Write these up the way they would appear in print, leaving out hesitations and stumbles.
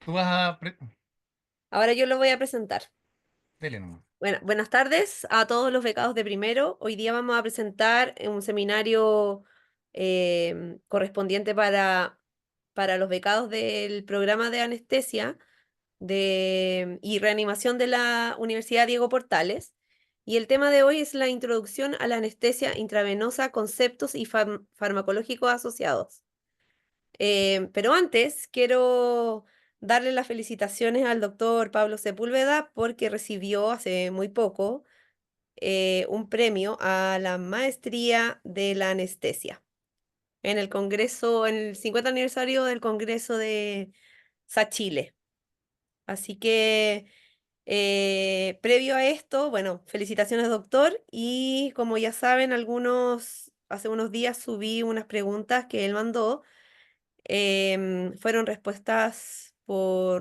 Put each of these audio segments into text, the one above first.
Tú vas a... Ahora yo lo voy a presentar. Dele nomás. Bueno, buenas tardes a todos los becados de primero. Hoy día vamos a presentar un seminario correspondiente para los becados del programa de anestesia y reanimación de la Universidad Diego Portales. Y el tema de hoy es la introducción a la anestesia intravenosa, conceptos y farmacológicos asociados. Pero antes quiero darle las felicitaciones al doctor Pablo Sepúlveda porque recibió hace muy poco un premio a la maestría de la anestesia en el Congreso, en el 50 aniversario del Congreso de Chile. Así que previo a esto, bueno, felicitaciones doctor y como ya saben, hace unos días subí unas preguntas que él mandó. Fueron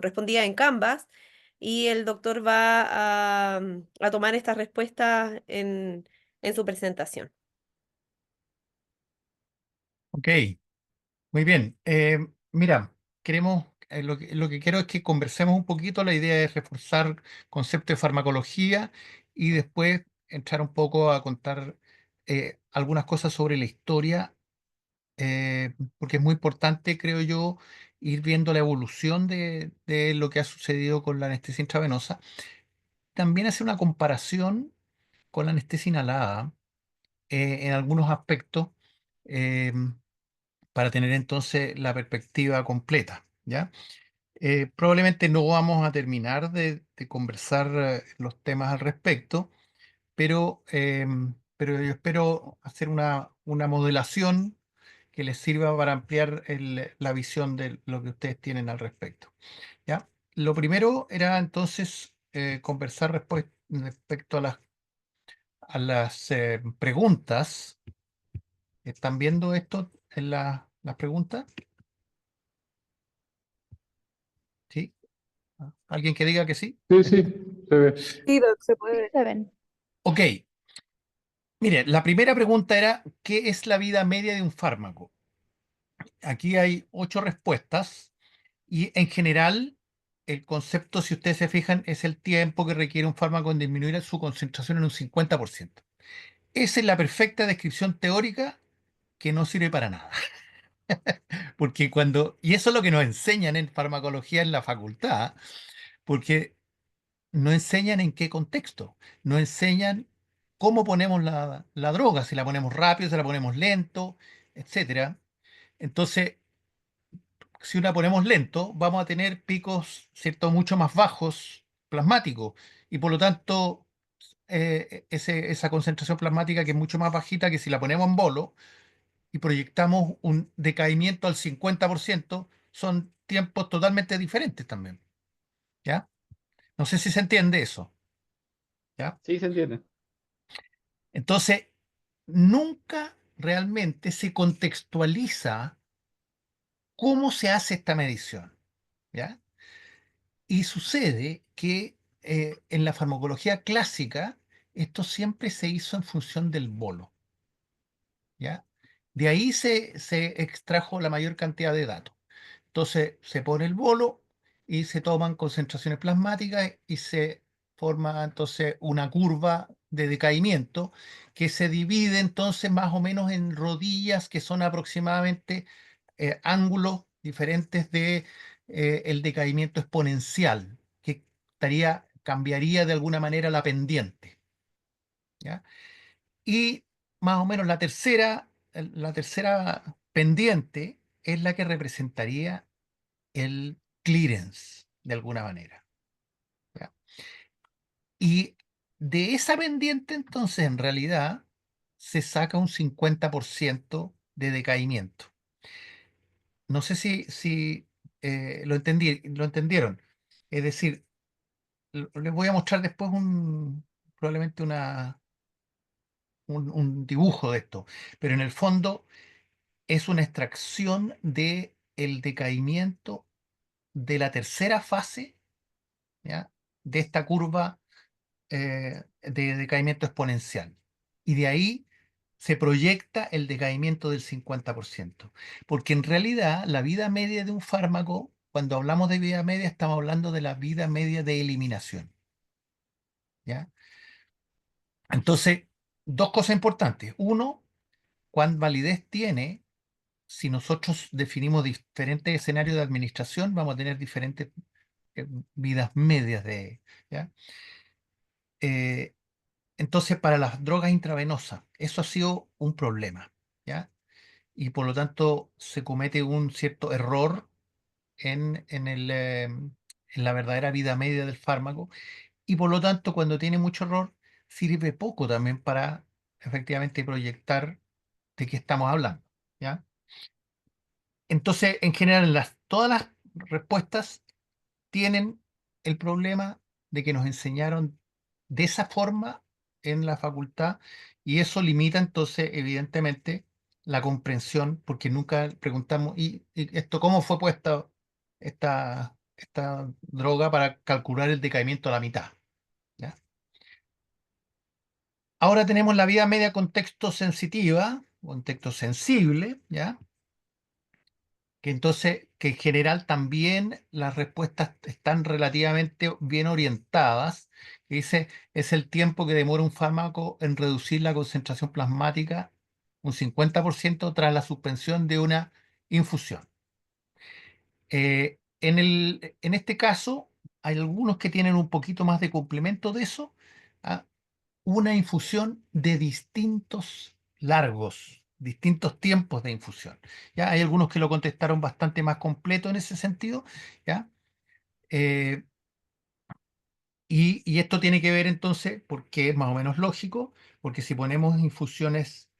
respondidas en Canvas y el doctor va a tomar estas respuestas en su presentación. Ok, muy bien. Mira, lo que quiero es que conversemos un poquito. La idea es reforzar conceptos de farmacología y después entrar un poco a contar algunas cosas sobre la historia, porque es muy importante, creo yo, ir viendo la evolución de lo que ha sucedido con la anestesia intravenosa. También hacer una comparación con la anestesia inhalada en algunos aspectos. eh, para tener entonces la perspectiva completa, ¿ya? Probablemente no vamos a terminar de conversar los temas al respecto, pero yo espero hacer una modelación que les sirva para ampliar la visión de lo que ustedes tienen al respecto, ¿ya? Lo primero era entonces conversar respecto a las preguntas. ¿Están viendo esto en las preguntas? ¿Sí? ¿Alguien que diga que sí? Sí, sí, se ve. Sí, doc, se Sí, puede. se ven. Ok, mire, la primera pregunta era, ¿qué es la vida media de un fármaco? Aquí hay 8 respuestas y en general el concepto, si ustedes se fijan, es el tiempo que requiere un fármaco en disminuir su concentración en un 50%. Esa es la perfecta descripción teórica que no sirve para nada. Y eso es lo que nos enseñan en farmacología en la facultad, porque no enseñan en qué contexto, no enseñan cómo ponemos la droga, si la ponemos rápido, si la ponemos lento, etcétera. Entonces, si la ponemos lento, vamos a tener picos, ¿cierto?, mucho más bajos plasmáticos y por lo tanto esa concentración plasmática que es mucho más bajita que si la ponemos en bolo y proyectamos un decaimiento al 50%, son tiempos totalmente diferentes también, ¿ya? No sé si se entiende eso, ¿ya? Sí, se entiende. Entonces, nunca realmente se contextualiza cómo se hace esta medición, ¿ya? Y sucede que en la farmacología clásica esto siempre se hizo en función del bolo, ¿ya? De ahí se extrajo la mayor cantidad de datos. Entonces se pone el bolo y se toman concentraciones plasmáticas y se forma entonces una curva de decaimiento que se divide entonces más o menos en rodillas que son aproximadamente ángulos diferentes de el decaimiento exponencial, que cambiaría de alguna manera la pendiente, ¿ya? Y más o menos la tercera pendiente es la que representaría el clearance, de alguna manera, ¿ya? Y de esa pendiente, entonces, en realidad, se saca un 50% de decaimiento. No sé si lo entendieron. Es decir, les voy a mostrar después probablemente un dibujo de esto, pero en el fondo es una extracción de el decaimiento de la tercera fase, ¿ya?, de esta curva de decaimiento exponencial. Y de ahí se proyecta el decaimiento del 50%. Porque en realidad la vida media de un fármaco cuando hablamos de vida media, estamos hablando de la vida media de eliminación, ¿ya? Entonces, dos cosas importantes. Uno, ¿cuán validez tiene? Si nosotros definimos diferentes escenarios de administración, vamos a tener diferentes eh, vidas medias ¿ya? Eh, entonces, para las drogas intravenosas, eso ha sido un problema, ¿ya? Y por lo tanto, se comete un cierto error en la verdadera vida media del fármaco, y por lo tanto, cuando tiene mucho error, sirve poco también para efectivamente proyectar de qué estamos hablando, ¿ya? Entonces, en general, todas las respuestas tienen el problema de que nos enseñaron de esa forma en la facultad, y eso limita entonces, evidentemente, la comprensión, porque nunca preguntamos, ¿y esto cómo fue puesta esta droga para calcular el decaimiento a la mitad? ¿Ya? Ahora tenemos la vida media contexto sensitiva, contexto sensible, ¿ya? Que entonces, que en general también las respuestas están relativamente bien orientadas. Que dice, es el tiempo que demora un fármaco en reducir la concentración plasmática un 50% tras la suspensión de una infusión. En este caso, hay algunos que tienen un poquito más de complemento de eso. ¿Ah? Una infusión de distintos largos, distintos tiempos de infusión. ¿Ya? Hay algunos que lo contestaron bastante más completo en ese sentido, ¿ya? Eh, y esto tiene que ver entonces, porque es más o menos lógico, porque si ponemos infusiones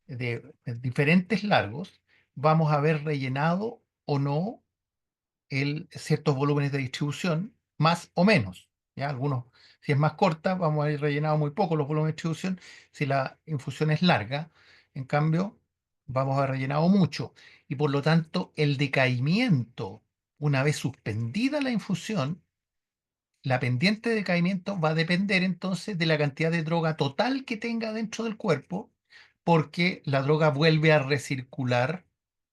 de diferentes largos, vamos a ver rellenado o no ciertos volúmenes de distribución, más o menos. ¿Ya? Algunos, si es más corta, vamos a ir rellenado muy poco los volúmenes de distribución. Si la infusión es larga, en cambio, vamos a rellenado mucho. Y por lo tanto, el decaimiento, una vez suspendida la infusión, la pendiente de decaimiento va a depender entonces de la cantidad de droga total que tenga dentro del cuerpo, porque la droga vuelve a recircular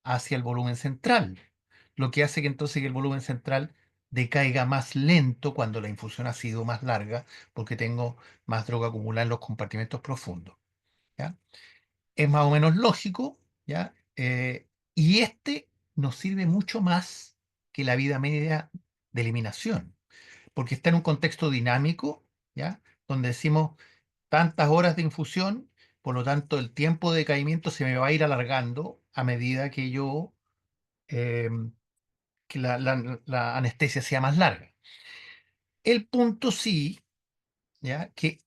hacia el volumen central, lo que hace que entonces que el volumen central decaiga más lento cuando la infusión ha sido más larga, porque tengo más droga acumulada en los compartimentos profundos, ¿ya? Es más o menos lógico, ¿ya? Y este nos sirve mucho más que la vida media de eliminación, porque está en un contexto dinámico, ¿ya? Donde decimos tantas horas de infusión, por lo tanto el tiempo de decaimiento se me va a ir alargando a medida que em, que la anestesia sea más larga. El punto sí, ¿ya? Que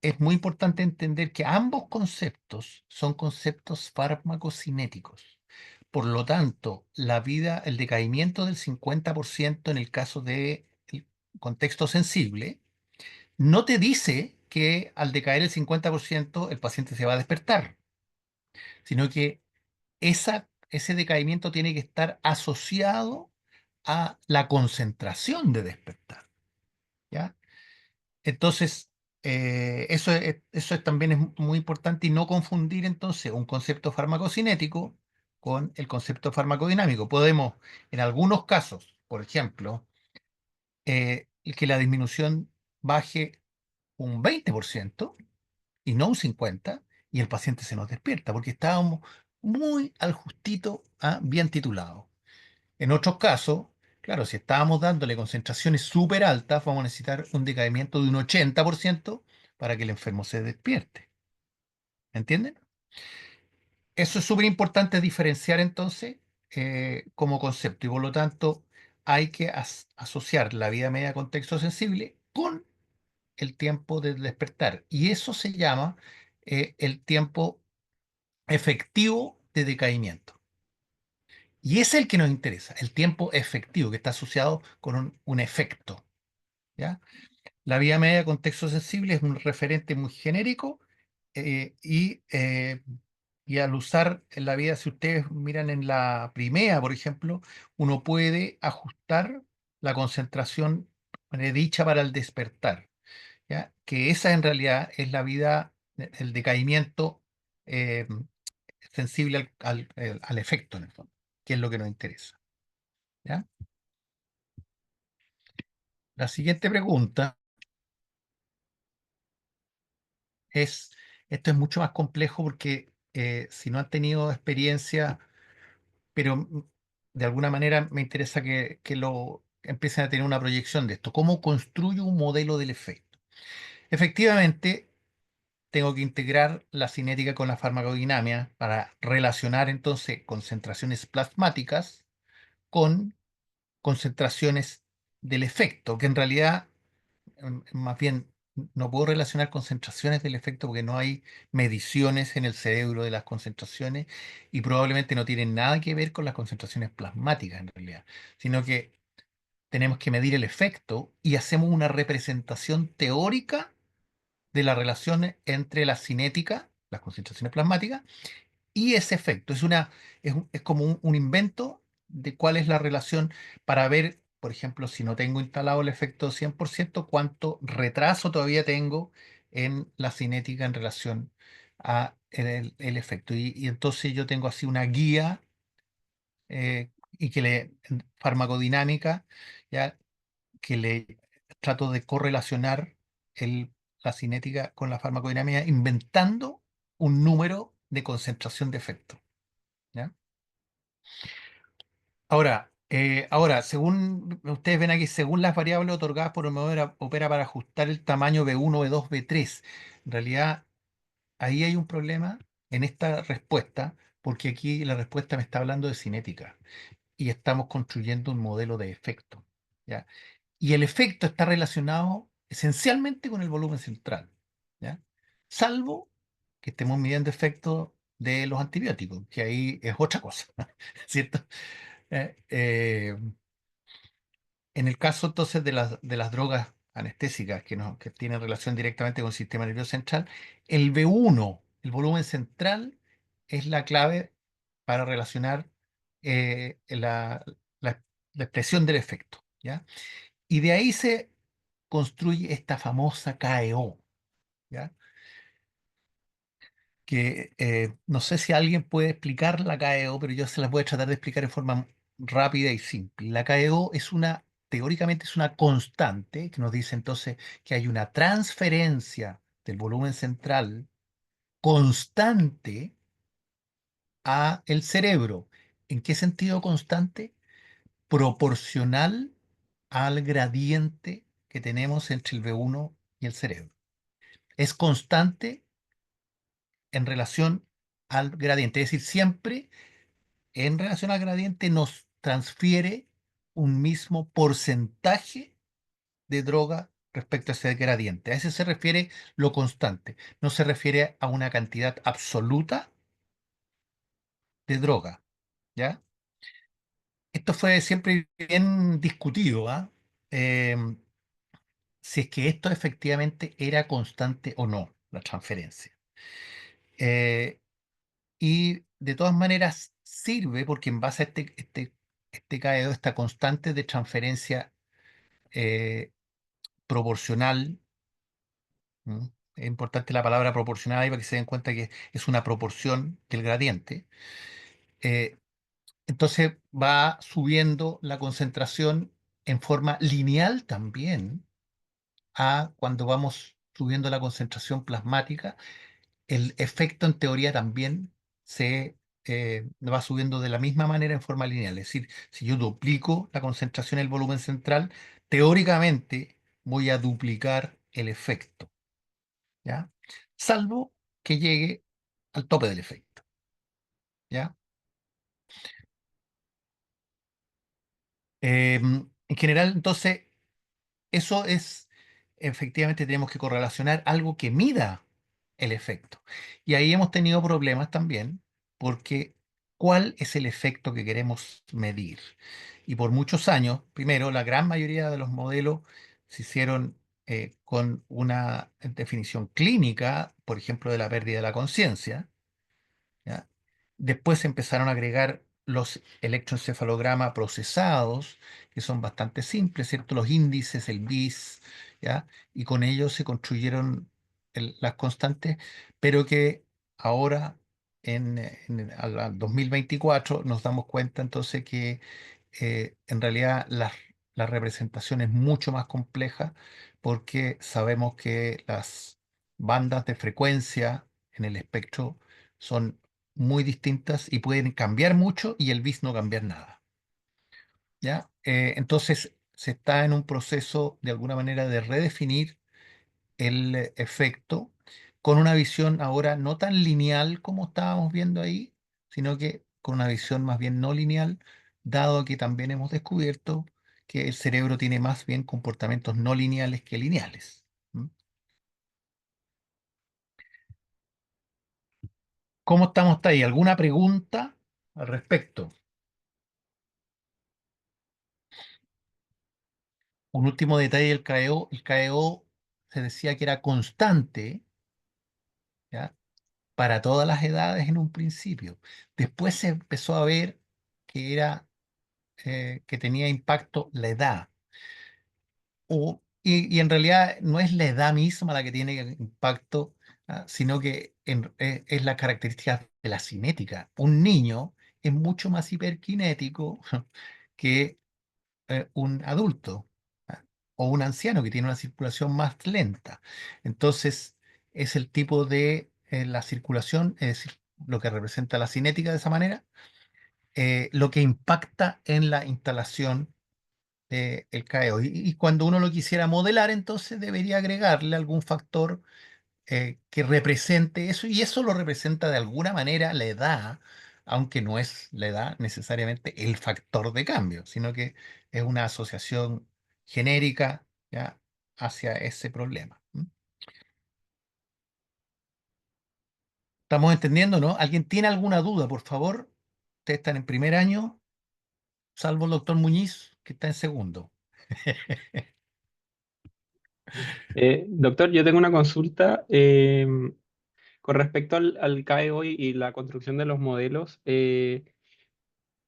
es muy importante entender que ambos conceptos son conceptos farmacocinéticos. Por lo tanto, el decaimiento del 50% en el caso del contexto sensible, no te dice que al decaer el 50% el paciente se va a despertar, sino que ese decaimiento tiene que estar asociado a la concentración de despertar, ¿ya? Entonces, también es muy importante, y no confundir entonces un concepto farmacocinético con el concepto farmacodinámico. Podemos, en algunos casos, por ejemplo, que la disminución baje un 20% y no un 50%, y el paciente se nos despierta, porque estábamos muy al justito, bien titulado. En otros casos, claro, si estábamos dándole concentraciones súper altas, vamos a necesitar un decaimiento de un 80% para que el enfermo se despierte. ¿Entienden? Eso es súper importante diferenciar entonces, como concepto, y por lo tanto hay que asociar la vida media contexto sensible con el tiempo del despertar. Y eso se llama el tiempo efectivo de decaimiento. Y es el que nos interesa, el tiempo efectivo, que está asociado con un efecto, ¿ya? La vida media de contexto sensible es un referente muy genérico, y al usar en la vida, si ustedes miran en la primera, por ejemplo, uno puede ajustar la concentración dicha para el despertar, ¿ya? Que esa en realidad es la vida, el decaimiento eh, sensible al efecto, en el fondo, que es lo que nos interesa, ¿ya? La siguiente pregunta es, esto es mucho más complejo porque si no han tenido experiencia, pero de alguna manera me interesa que lo empiecen a tener una proyección de esto. ¿Cómo construyo un modelo del efecto? Efectivamente, tengo que integrar la cinética con la farmacodinámica para relacionar entonces concentraciones plasmáticas con concentraciones del efecto, que en realidad más bien no puedo relacionar concentraciones del efecto porque no hay mediciones en el cerebro de las concentraciones y probablemente no tienen nada que ver con las concentraciones plasmáticas en realidad, sino que tenemos que medir el efecto y hacemos una representación teórica de la relación entre la cinética, las concentraciones plasmáticas, y ese efecto. Es como un invento de cuál es la relación para ver, por ejemplo, si no tengo instalado el efecto 100%, cuánto retraso todavía tengo en la cinética en relación a el efecto. Y entonces yo tengo así una guía y que farmacodinámica, ¿ya? Que le trato de correlacionar la cinética con la farmacodinámica inventando un número de concentración de efecto. ¿Ya? Ahora, según ustedes ven aquí, según las variables otorgadas por el modelo, opera para ajustar el tamaño B1, B2, B3. En realidad, ahí hay un problema en esta respuesta, porque aquí la respuesta me está hablando de cinética y estamos construyendo un modelo de efecto. ¿Ya? Y el efecto está relacionado esencialmente con el volumen central. ¿Ya? Salvo que estemos midiendo efectos de los antibióticos, que ahí es otra cosa, ¿cierto? Eh, eh, en el caso entonces de las drogas anestésicas que tienen relación directamente con el sistema nervioso central, el B1, el volumen central, es la clave para relacionar la- la expresión del efecto, ¿ya? Y de ahí se construye esta famosa KEO, ¿ya? Que no sé si alguien puede explicar la KEO, pero yo se la voy a tratar de explicar en forma rápida y simple. La KEO teóricamente es una constante que nos dice entonces que hay una transferencia del volumen central constante a el cerebro. ¿En qué sentido constante? Proporcional al gradiente que tenemos entre el B1 y el cerebro. Es constante en relación al gradiente, es decir, siempre en relación al gradiente nos transfiere un mismo porcentaje de droga respecto a ese gradiente. A ese se refiere lo constante. No se refiere a una cantidad absoluta de droga. ¿Ya? Esto fue siempre bien discutido, ¿ah? Em, si es que esto efectivamente era constante o no, la transferencia. Eh, y de todas maneras sirve porque en base a este KO, esta constante de transferencia eh, proporcional, ¿m? Es importante la palabra proporcional ahí para que se den cuenta que es una proporción del gradiente. eh, entonces va subiendo la concentración en forma lineal también a cuando vamos subiendo la concentración plasmática. El efecto en teoría también se va subiendo de la misma manera en forma lineal. Es decir, si yo duplico la concentración del volumen central, teóricamente voy a duplicar el efecto, ¿ya? Salvo que llegue al tope del efecto, ¿ya? En general, entonces, eso es, efectivamente, tenemos que correlacionar algo que mida el efecto. Y ahí hemos tenido problemas también, porque ¿cuál es el efecto que queremos medir? Y por muchos años, primero, la gran mayoría de los modelos se hicieron con una definición clínica, por ejemplo, de la pérdida de la conciencia, ¿ya? Después empezaron a agregar los electroencefalogramas procesados, que son bastante simples, ¿cierto? Los índices, el BIS, ¿ya? Y con ellos se construyeron las constantes, pero que ahora, al 2024, nos damos cuenta entonces que en realidad la representación es mucho más compleja porque sabemos que las bandas de frecuencia en el espectro son muy distintas y pueden cambiar mucho y el bit no cambiar nada. ¿Ya? Entonces se está en un proceso de alguna manera de redefinir el efecto con una visión ahora no tan lineal como estábamos viendo ahí, sino que con una visión más bien no lineal, dado que también hemos descubierto que el cerebro tiene más bien comportamientos no lineales que lineales. ¿Mm? ¿Cómo estamos hasta ahí? ¿Alguna pregunta al respecto? Un último detalle del KEO. El KEO se decía que era constante, ¿ya? Para todas las edades en un principio. Después se empezó a ver que que tenía impacto la edad. Y en realidad no es la edad misma la que tiene impacto, sino que es la característica de la cinética. Un niño es mucho más hiperkinético que un adulto, o un anciano que tiene una circulación más lenta. Entonces, es el tipo de la circulación, es decir, lo que representa la cinética de esa manera, lo que impacta en la instalación del KEO. Y cuando uno lo quisiera modelar, entonces debería agregarle algún factor que represente eso, y eso lo representa de alguna manera la edad, aunque no es la edad necesariamente el factor de cambio, sino que es una asociación genérica, ¿ya? Hacia ese problema. ¿M? ¿Estamos entendiendo, no? ¿Alguien tiene alguna duda, por favor? Ustedes están en primer año, salvo el doctor Muñiz, que está en segundo. Doctor, yo tengo una consulta con respecto al KEO y la construcción de los modelos.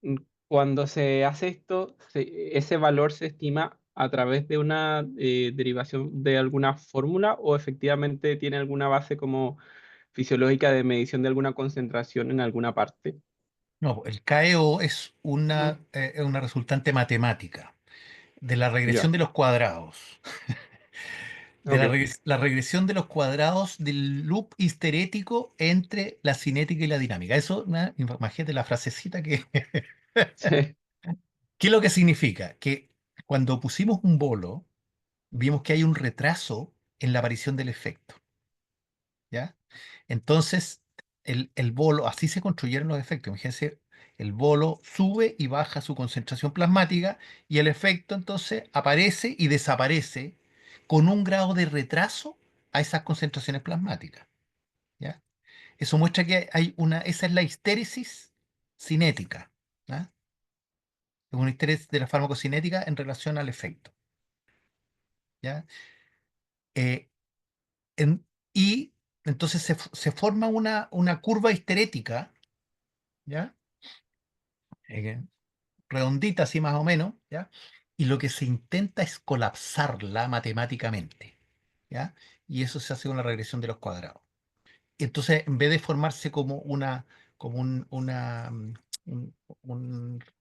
Mm, Cuando se hace esto, ¿ese valor se estima a través de una derivación de alguna fórmula o efectivamente tiene alguna base como fisiológica de medición de alguna concentración en alguna parte? No, el KEO Ujú. es una resultante matemática de la regresión Ya, de los cuadrados, de ok. la regresión de los cuadrados del loop histerético entre la cinética y la dinámica. Eso, imagínate la frasecita que... Sí. ¿Qué es lo que significa? Que cuando pusimos un bolo, vimos que hay un retraso en la aparición del efecto, ¿ya? Entonces, el bolo, así se construyeron los efectos. Imagínense, el bolo sube y baja su concentración plasmática y el efecto entonces aparece y desaparece con un grado de retraso a esas concentraciones plasmáticas, ¿ya? Eso muestra que esa es la histéresis cinética, ¿ya? Es una histéresis de la farmacocinética en relación al efecto, ¿ya? Eh, en- y entonces se forma una curva histerética, ¿ya? Eh, redondita así más o menos, ¿ya? Y lo que se intenta es colapsarla matemáticamente, ¿ya? Y eso se hace con la regresión de los cuadrados. Y entonces, en vez de formarse como como una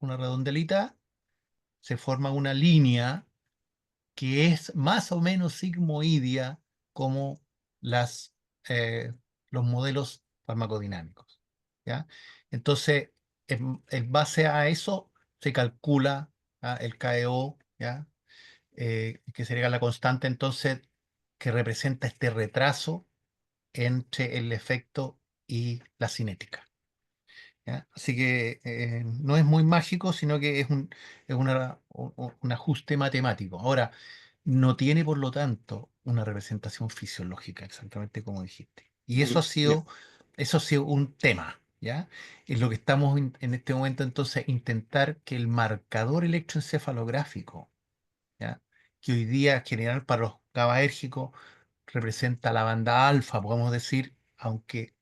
redondelita, se forma una línea que es más o menos sigmoidea como las, eh, los modelos farmacodinámicos, ¿ya? Entonces, en base a eso se calcula, el KEO, ¿ya? Que sería la constante entonces que representa este retraso entre el efecto y la cinética, ¿ya? Así que no es muy mágico, sino que es un ajuste matemático. Ahora, no tiene por lo tanto una representación fisiológica, exactamente como dijiste. Y Ya. eso ha sido un tema, ¿ya? Es lo que estamos en este momento entonces intentar que el marcador electroencefalográfico, ¿ya? Que hoy día en general para los GABAérgicos representa la banda alfa, podemos decir, aunque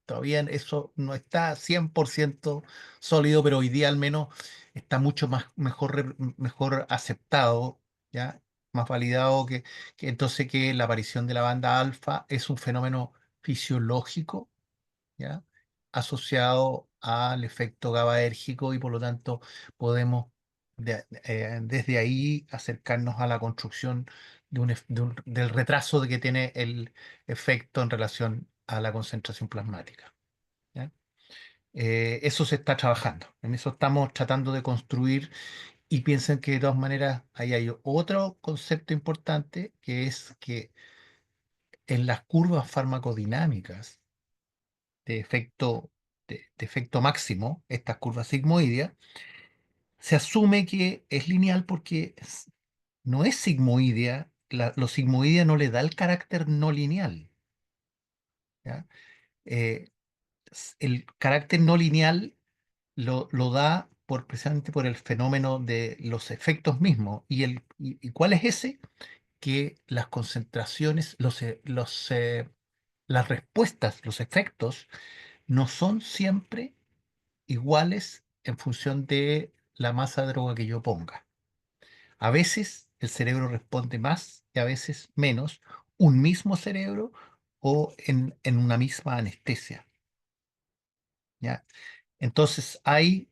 todavía eso no está 100% sólido, pero hoy día al menos está mucho mejor aceptado, ¿ya? Más validado que entonces que la aparición de la banda alfa es un fenómeno fisiológico, ¿ya? Asociado al efecto GABAérgico y por lo tanto podemos desde ahí acercarnos a la construcción del retraso de que tiene el efecto en relación a la concentración plasmática. ¿Ya? Eso se está trabajando, en eso estamos tratando de construir y piensen que de todas maneras ahí hay otro concepto importante que es que en las curvas farmacodinámicas de efecto máximo, estas curvas sigmoideas, se asume que es lineal porque no es sigmoidea, lo sigmoidea no le da el carácter no lineal. ¿Ya? Eh, el carácter no lineal lo da precisamente por el fenómeno de los efectos mismos. ¿Y cuál es ese? Que las concentraciones, las respuestas, los efectos, no son siempre iguales en función de la masa de droga que yo ponga. A veces el cerebro responde más y a veces menos, un mismo cerebro o en una misma anestesia. ¿Ya? Entonces hay,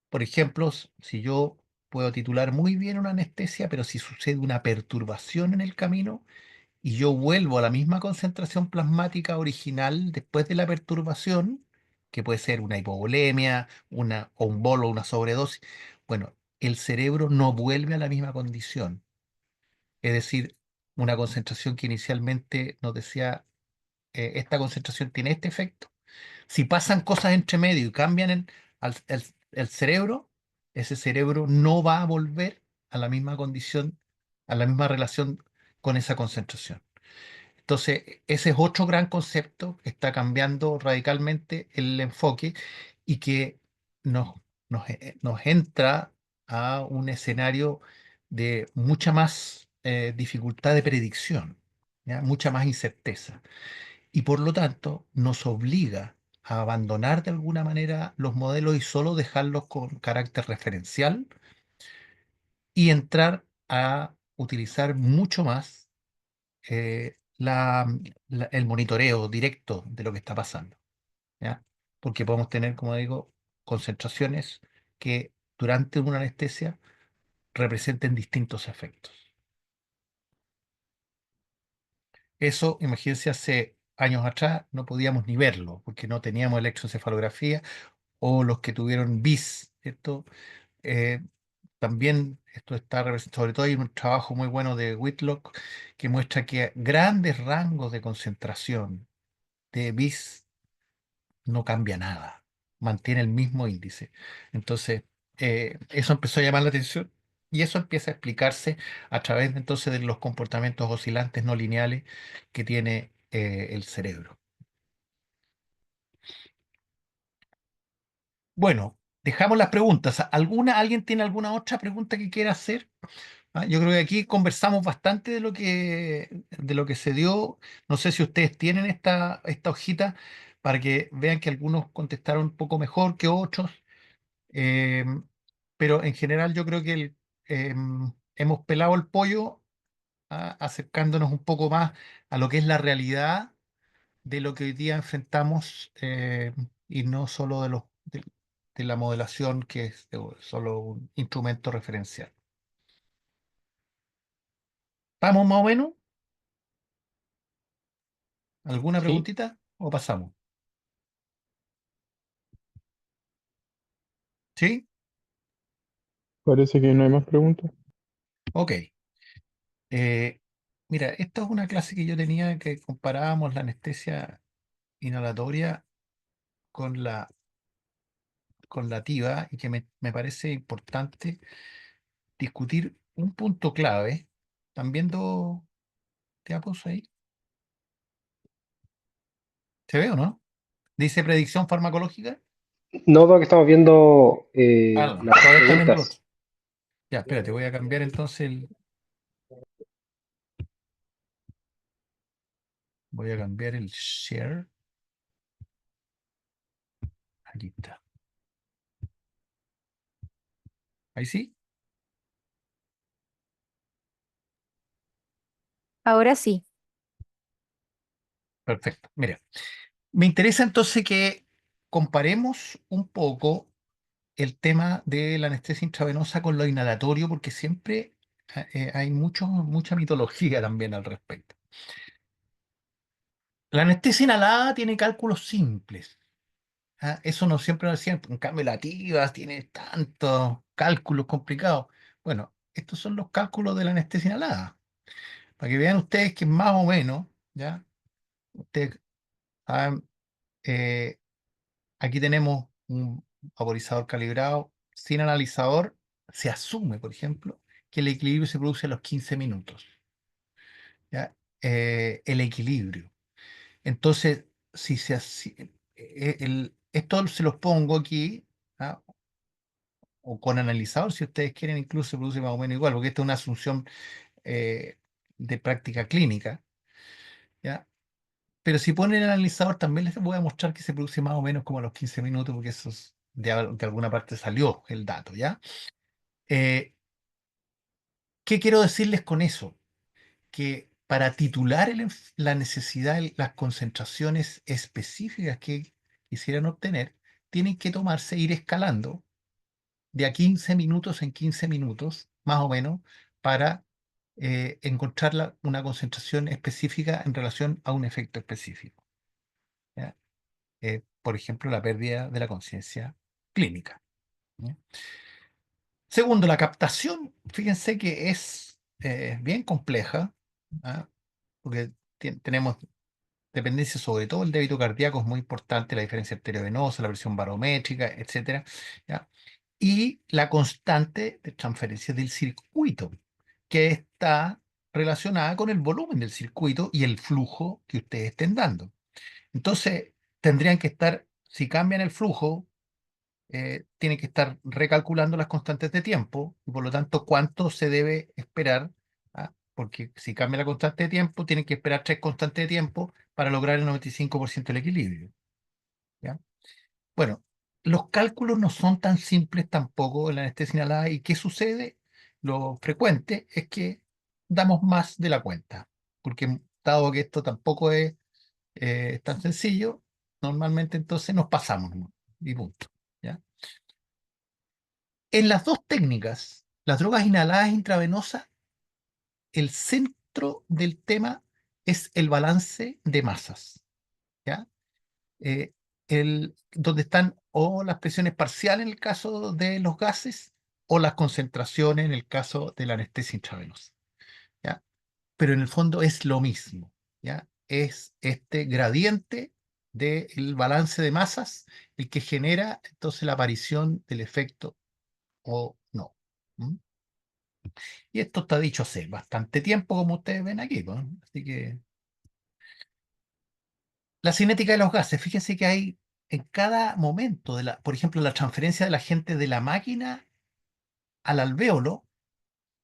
por ejemplo, si yo puedo titular muy bien una anestesia, pero si sucede una perturbación en el camino y yo vuelvo a la misma concentración plasmática original después de la perturbación, que puede ser una hipovolemia, o un bolo, una sobredosis, bueno, el cerebro no vuelve a la misma condición. Es decir, una concentración que inicialmente nos decía, esta concentración tiene este efecto. Si pasan cosas entre medio y cambian el cerebro, ese cerebro no va a volver a la misma condición, a la misma relación con esa concentración. Entonces, ese es otro gran concepto que está cambiando radicalmente el enfoque y que nos, nos entra a un escenario de mucha más dificultad de predicción, ¿ya? Mucha más incerteza. Y por lo tanto, nos obliga a abandonar de alguna manera los modelos y solo dejarlos con carácter referencial y entrar a utilizar mucho más el monitoreo directo de lo que está pasando, ¿ya? Porque podemos tener, como digo, concentraciones que durante una anestesia representen distintos efectos. Eso, imagínense, hace años atrás no podíamos ni verlo, porque no teníamos electroencefalografía o los que tuvieron BIS, ¿cierto? Eh, También esto está representado, sobre todo hay un trabajo muy bueno de Whitlock que muestra que grandes rangos de concentración de BIS no cambia nada, mantiene el mismo índice. Entonces, eso empezó a llamar la atención y eso empieza a explicarse a través entonces de los comportamientos oscilantes no lineales que tiene el cerebro. Bueno, dejamos las preguntas. ¿Alguien tiene alguna otra pregunta que quiera hacer? Yo creo que aquí conversamos bastante de lo que se dio. No sé si ustedes tienen esta hojita para que vean que algunos contestaron un poco mejor que otros. Eh, pero en general yo creo que hemos pelado el pollo, acercándonos un poco más a lo que es la realidad de lo que hoy día enfrentamos, y no solo de la modelación que es solo un instrumento referencial. ¿Estamos más o menos? ¿Alguna Sí, preguntita o pasamos? ¿Sí? Parece que no hay más preguntas. Ok. Eh, Mira, esta es una clase que yo tenía que comparábamos la anestesia inhalatoria con la TIVA y que me parece importante discutir un punto clave. ¿Están viendo Teapos ahí? ¿Se ve o no? Dice predicción farmacológica. No, que estamos viendo No, las todavía están viendo el otro. preguntas. Ya, espérate, voy a cambiar entonces voy a cambiar el share. Aquí está. Ahí sí. Ahora sí. Perfecto. Mira, me interesa entonces que comparemos un poco el tema de la anestesia intravenosa con lo inhalatorio, porque siempre hay mucha mitología también al respecto. La anestesia inhalada tiene cálculos simples. Eso no siempre lo decían. En cambio, la TIVAS tiene tantos cálculos complicados. Bueno, estos son los cálculos de la anestesia inhalada. Para que vean ustedes que más o menos, ¿ya? Ustedes saben, aquí tenemos un vaporizador calibrado sin analizador. Se asume, por ejemplo, que el equilibrio se produce a los 15 minutos. ¿Ya? El equilibrio. Entonces, si se esto se los pongo aquí, ¿ah? O con analizador, si ustedes quieren, incluso se produce más o menos igual, porque esta es una asunción eh, de práctica clínica, ¿ya? Pero si ponen el analizador, también les voy a mostrar que se produce más o menos como a los 15 minutos, porque eso de alguna parte salió el dato, ¿ya? Eh, ¿Qué quiero decirles con eso? Que para titular la necesidad, las concentraciones específicas que quisieran obtener, tienen que tomarse, ir escalando de a 15 minutos en 15 minutos, más o menos, para encontrar una concentración específica en relación a un efecto específico. ¿Ya? Por ejemplo, la pérdida de la conciencia clínica. ¿Ya? Segundo, la captación, fíjense que es bien compleja, ¿ah? Porque tenemos dependencia, sobre todo el débito cardíaco es muy importante, la diferencia arteriovenosa, la presión barométrica, etcétera, ¿ya? Y la constante de transferencia del circuito, que está relacionada con el volumen del circuito y el flujo que ustedes estén dando. Entonces, tendrían que estar, si cambian el flujo, tienen que estar recalculando las constantes de tiempo y por lo tanto cuánto se debe esperar, ¿ah? Porque si cambia la constante de tiempo, tienen que esperar 3 constantes de tiempo para lograr el 95% del equilibrio. ¿Ya? Bueno, los cálculos no son tan simples tampoco en la anestesia inhalada. ¿Y qué sucede? Lo frecuente es que damos más de la cuenta, porque dado que esto tampoco es tan sencillo, normalmente entonces nos pasamos, ¿no? Y punto. ¿Ya? En las dos técnicas, las drogas inhaladas e intravenosas, el centro del tema es el balance de masas, ¿ya? Donde están o las presiones parciales en el caso de los gases o las concentraciones en el caso de la anestesia intravenosa, ¿ya? Pero en el fondo es lo mismo, ¿ya? Es este gradiente del balance de masas el que genera entonces la aparición del efecto o no. ¿Mm? Y esto está dicho hace bastante tiempo, como ustedes ven aquí, pues. Así que la cinética de los gases, fíjense que hay en cada momento por ejemplo, la transferencia de la gente de la máquina al alvéolo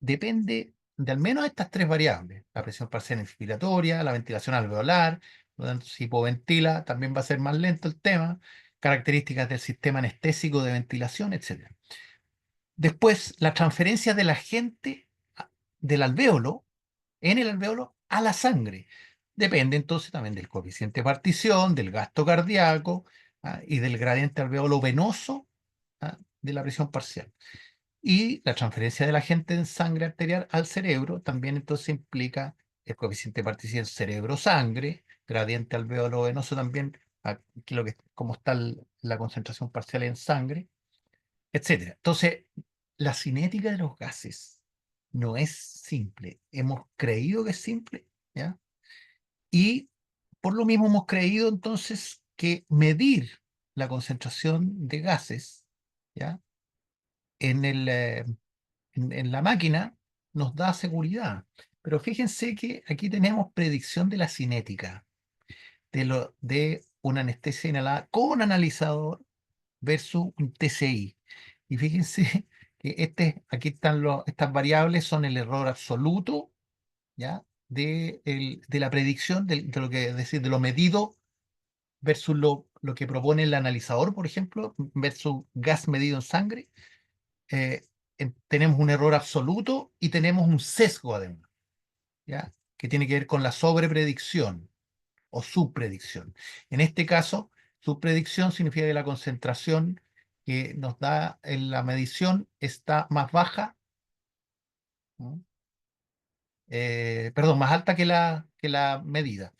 depende de al menos estas tres variables: la presión parcial inspiratoria, la ventilación alveolar, por lo tanto, si hipoventila también va a ser más lento el tema, características del sistema anestésico de ventilación, etc. Después, la transferencia de la gente del alvéolo en el alvéolo a la sangre. Depende entonces también del coeficiente de partición, del gasto cardíaco, y del gradiente alvéolo venoso, de la presión parcial. Y la transferencia de la gente en sangre arterial al cerebro también entonces implica el coeficiente de partición cerebro-sangre, gradiente alvéolo venoso también, cómo está la concentración parcial en sangre, etcétera. Entonces, la cinética de los gases no es simple. Hemos creído que es simple, ¿ya? Y por lo mismo hemos creído entonces que medir la concentración de gases, ¿ya? En la máquina nos da seguridad. Pero fíjense que aquí tenemos predicción de la cinética, de una anestesia inhalada con analizador versus un TCI. Y fíjense que aquí están estas variables, son el error absoluto, ¿ya? De la predicción de lo que, es decir, de lo medido versus lo que propone el analizador, por ejemplo, versus gas medido en sangre. eh, Tenemos un error absoluto y tenemos un sesgo además, ¿ya? Que tiene que ver con la sobrepredicción o subpredicción. En este caso, subpredicción significa que la concentración que nos da en la medición está más baja, ¿no? Perdón, más alta que la medida,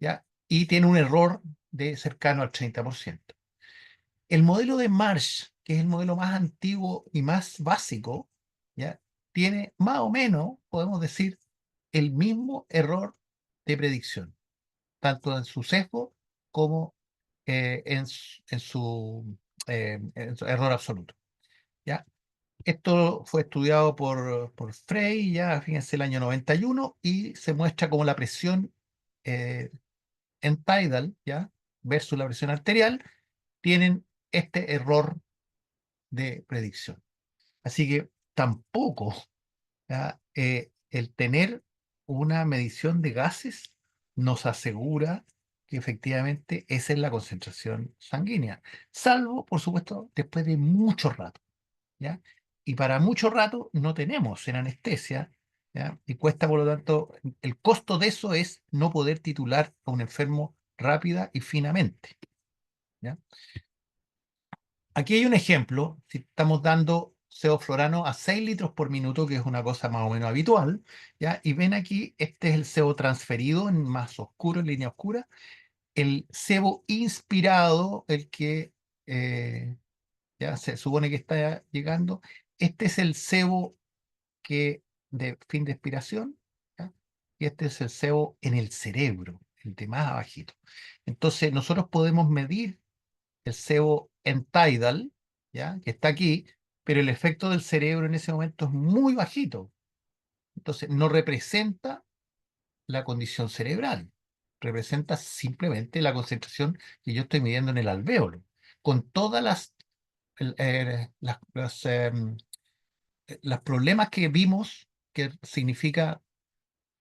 ¿ya? Y tiene un error de cercano al 30%. El modelo de Marsh, que es el modelo más antiguo y más básico, ¿ya? Tiene más o menos, podemos decir, el mismo error de predicción, tanto en su sesgo como en su error absoluto, ¿ya? Esto fue estudiado por Frey, ya fíjense, el año 91, y se muestra como la presión eh, en tidal, ¿ya? Versus la presión arterial, tienen este error de predicción. Así que tampoco, ¿ya? El tener una medición de gases nos asegura que efectivamente esa es la concentración sanguínea, salvo, por supuesto, después de mucho rato, ¿ya? Y para mucho rato no tenemos en anestesia, ¿ya? Y cuesta, por lo tanto, el costo de eso es no poder titular a un enfermo rápida y finamente, ¿ya? Aquí hay un ejemplo, si estamos dando sevoflurano a 6 litros por minuto, que es una cosa más o menos habitual, ¿ya? Y ven aquí, este es el sebo transferido en más oscuro, en línea oscura, el sebo inspirado, el que ya se supone que está llegando, este es el sebo que de fin de expiración, ¿ya? Y este es el sebo en el cerebro, el de más abajito. Entonces, nosotros podemos medir el sebo en tidal, ¿ya? Que está aquí, pero el efecto del cerebro en ese momento es muy bajito. Entonces, no representa la condición cerebral, representa simplemente la concentración que yo estoy midiendo en el alvéolo, con todas las problemas que vimos, que significa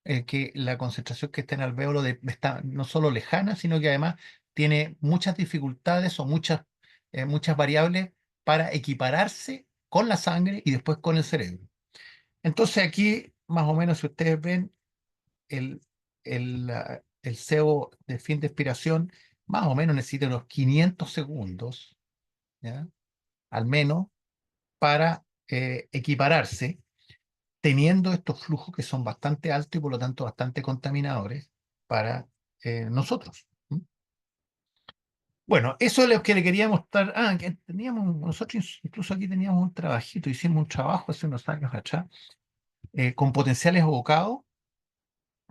que la concentración que está en alvéolo está no solo lejana, sino que además tiene muchas dificultades o muchas variables para equipararse con la sangre y después con el cerebro. Entonces aquí, más o menos, si ustedes ven el sebo de fin de expiración, más o menos necesita unos 500 segundos, ¿ya? Al menos, para equipararse, teniendo estos flujos que son bastante altos y por lo tanto bastante contaminadores para nosotros. ¿M? Bueno, eso es lo que le quería mostrar. Que nosotros incluso aquí teníamos un trabajito, hicimos un trabajo hace unos años atrás con potenciales evocados,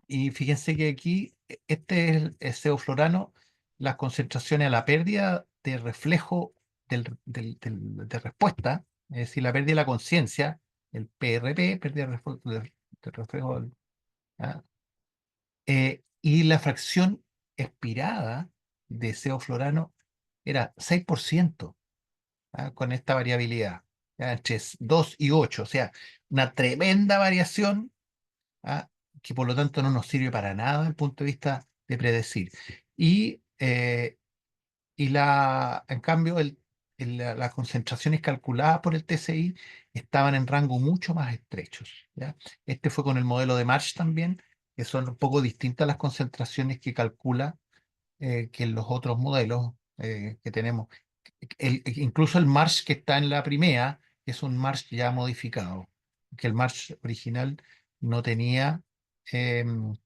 y fíjense que aquí, este es el sevoflurano, las concentraciones a la pérdida de reflejo de respuesta, es decir, la pérdida de la conciencia, el PRP, pérdida de reflejo, ¿ah? Y la fracción expirada de sevoflurano era 6%, ¿ah? Con esta variabilidad, ¿ah? Entre 2 y 8, o sea, una tremenda variación, ¿ah? Que por lo tanto no nos sirve para nada desde el punto de vista de predecir. Y, en cambio, las concentraciones calculadas por el TCI estaban en rango mucho más estrechos, ¿ya? Este fue con el modelo de Marsh también, que son un poco distintas las concentraciones que calcula que en los otros modelos que tenemos. Incluso el Marsh que está en la primera es un Marsh ya modificado, que el Marsh original no tenía, em,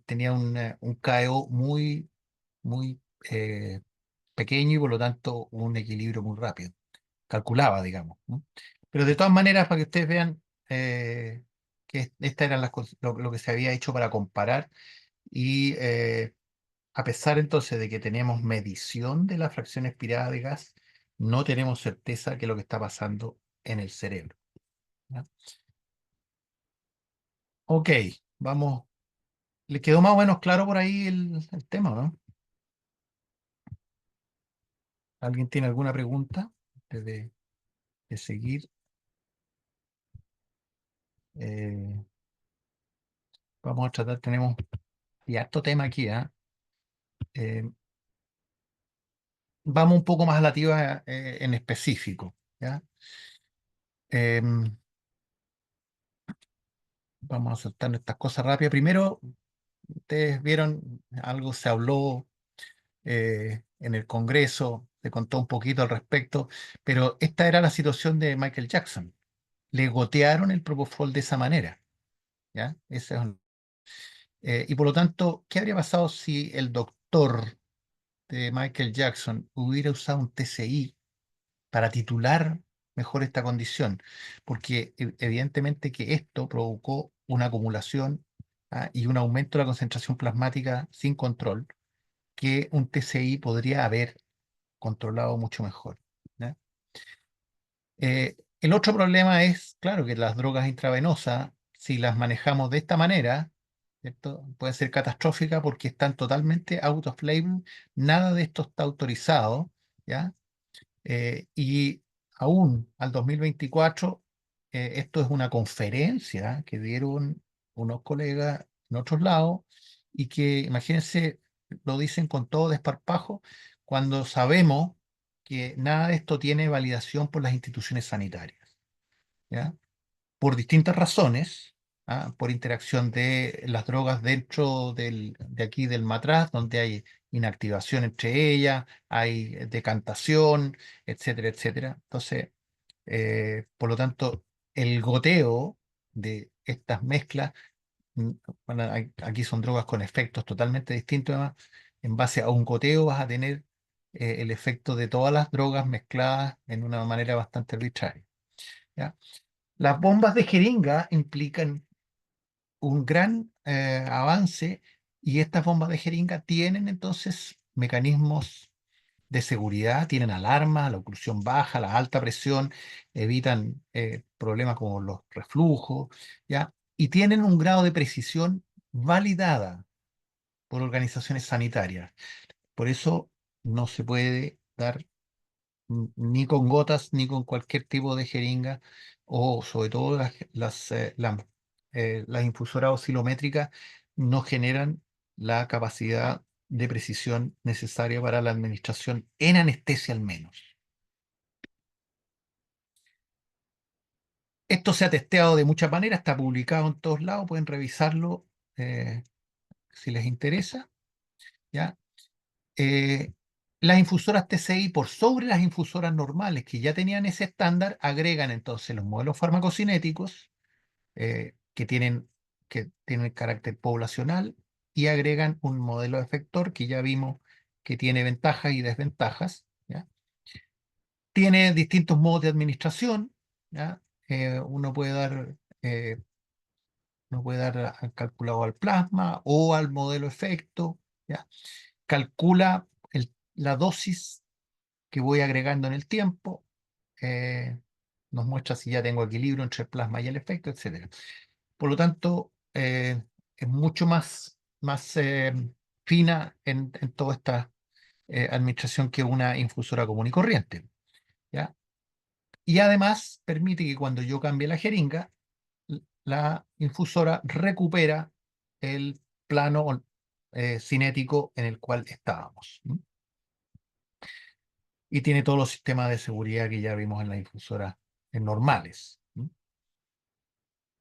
tenía un KO muy pequeño y por lo tanto un equilibrio muy rápido. Calculaba, digamos, ¿no? Pero de todas maneras, para que ustedes vean que estas eran lo que se había hecho para comparar y a pesar entonces de que tenemos medición de la fracción expirada de gas, no tenemos certeza de lo que está pasando en el cerebro, ¿ya? Ok, vamos. ¿Le quedó más o menos claro por ahí el tema, no? ¿Alguien tiene alguna pregunta antes de seguir? Eh, Vamos a tratar, tenemos y harto tema aquí, ¿ah? Eh, Vamos un poco más a la tía en específico, ¿ya? Em, Vamos a soltar estas cosas rápidas. Primero, ustedes vieron, algo se habló en el Congreso se contó un poquito al respecto, pero esta era la situación de Michael Jackson. Le gotearon el propofol de esa manera, ¿ya? Y por lo tanto, ¿qué habría pasado si el doctor de Michael Jackson hubiera usado un TCI para titular mejor esta condición? Porque evidentemente que esto provocó una acumulación, y un aumento de la concentración plasmática sin control, que un TCI podría haber controlado mucho mejor, ¿ya? El otro problema es, claro, que las drogas intravenosas, si las manejamos de esta manera, ¿cierto? Pueden ser catastróficas porque están totalmente out of label, nada de esto está autorizado, ¿ya? Y aún al 2024, esto es una conferencia que dieron unos colegas en otros lados y que, imagínense, lo dicen con todo desparpajo cuando sabemos que nada de esto tiene validación por las instituciones sanitarias, ¿ya? Por distintas razones, por interacción de las drogas dentro de aquí del matraz, donde hay inactivación entre ellas, hay decantación, etcétera, etcétera. Entonces, por lo tanto, el goteo de estas mezclas, mm, bueno, aquí son drogas con efectos totalmente distintos, además, en base a un goteo vas a tener el efecto de todas las drogas mezcladas en una manera bastante arbitraria, ¿ya? Las bombas de jeringa implican un gran avance, y estas bombas de jeringa tienen entonces mecanismos de seguridad, tienen alarmas, la oclusión baja, la alta presión, evitan problemas como los reflujos, ¿ya? Y tienen un grado de precisión validada por organizaciones sanitarias. Por eso no se puede dar ni con gotas ni con cualquier tipo de jeringa, o sobre todo las infusoras oscilométricas no generan la capacidad de precisión necesaria para la administración en anestesia al menos. Esto se ha testeado de muchas maneras, está publicado en todos lados, pueden revisarlo si les interesa, ¿ya? eh, las infusoras TCI, por sobre las infusoras normales que ya tenían ese estándar, agregan entonces los modelos farmacocinéticos, que tienen carácter poblacional, y agregan un modelo efector que ya vimos que tiene ventajas y desventajas, ¿ya? Tiene distintos modos de administración, ¿ya? Uno puede dar, calculado al plasma o al modelo efecto, ¿ya? Calcula la dosis que voy agregando en el tiempo, eh, nos muestra si ya tengo equilibrio entre el plasma y el efecto, etc. Por lo tanto, es mucho más fina en toda esta administración que una infusora común y corriente, ¿ya? Y además permite que cuando yo cambie la jeringa, la infusora recupera el plano cinético en el cual estábamos, ¿m? Y tiene todos los sistemas de seguridad que ya vimos en las infusoras normales, ¿m?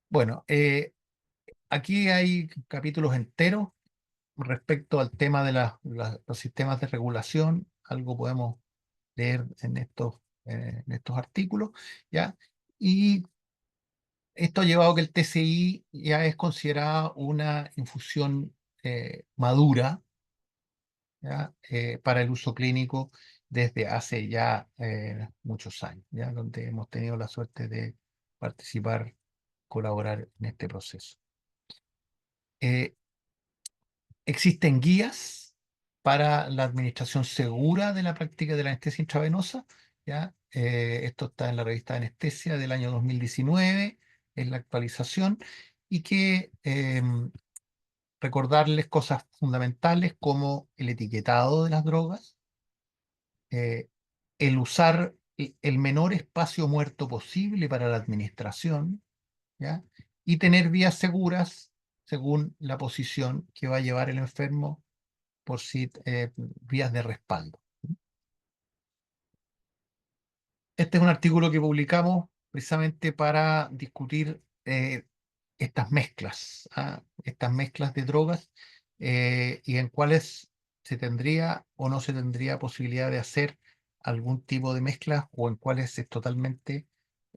Bueno, aquí hay capítulos enteros respecto al tema de los sistemas de regulación. Algo podemos leer en estos artículos, ¿ya? Y esto ha llevado a que el TCI ya es considerada una infusión madura, ¿ya? Para el uso clínico desde hace ya muchos años, ¿ya? Donde hemos tenido la suerte de participar, colaborar en este proceso. Eh, Existen guías para la administración segura de la práctica de la anestesia intravenosa, ¿ya? Esto está en la revista de Anestesia del año 2019, es la actualización, y que recordarles cosas fundamentales como el etiquetado de las drogas, eh, el usar el menor espacio muerto posible para la administración, ¿ya? Y tener vías seguras según la posición que va a llevar el enfermo, por si vías de respaldo. Este es un artículo que publicamos precisamente para discutir estas mezclas de drogas, y en cuáles se tendría o no se tendría posibilidad de hacer algún tipo de mezcla o en cuáles es totalmente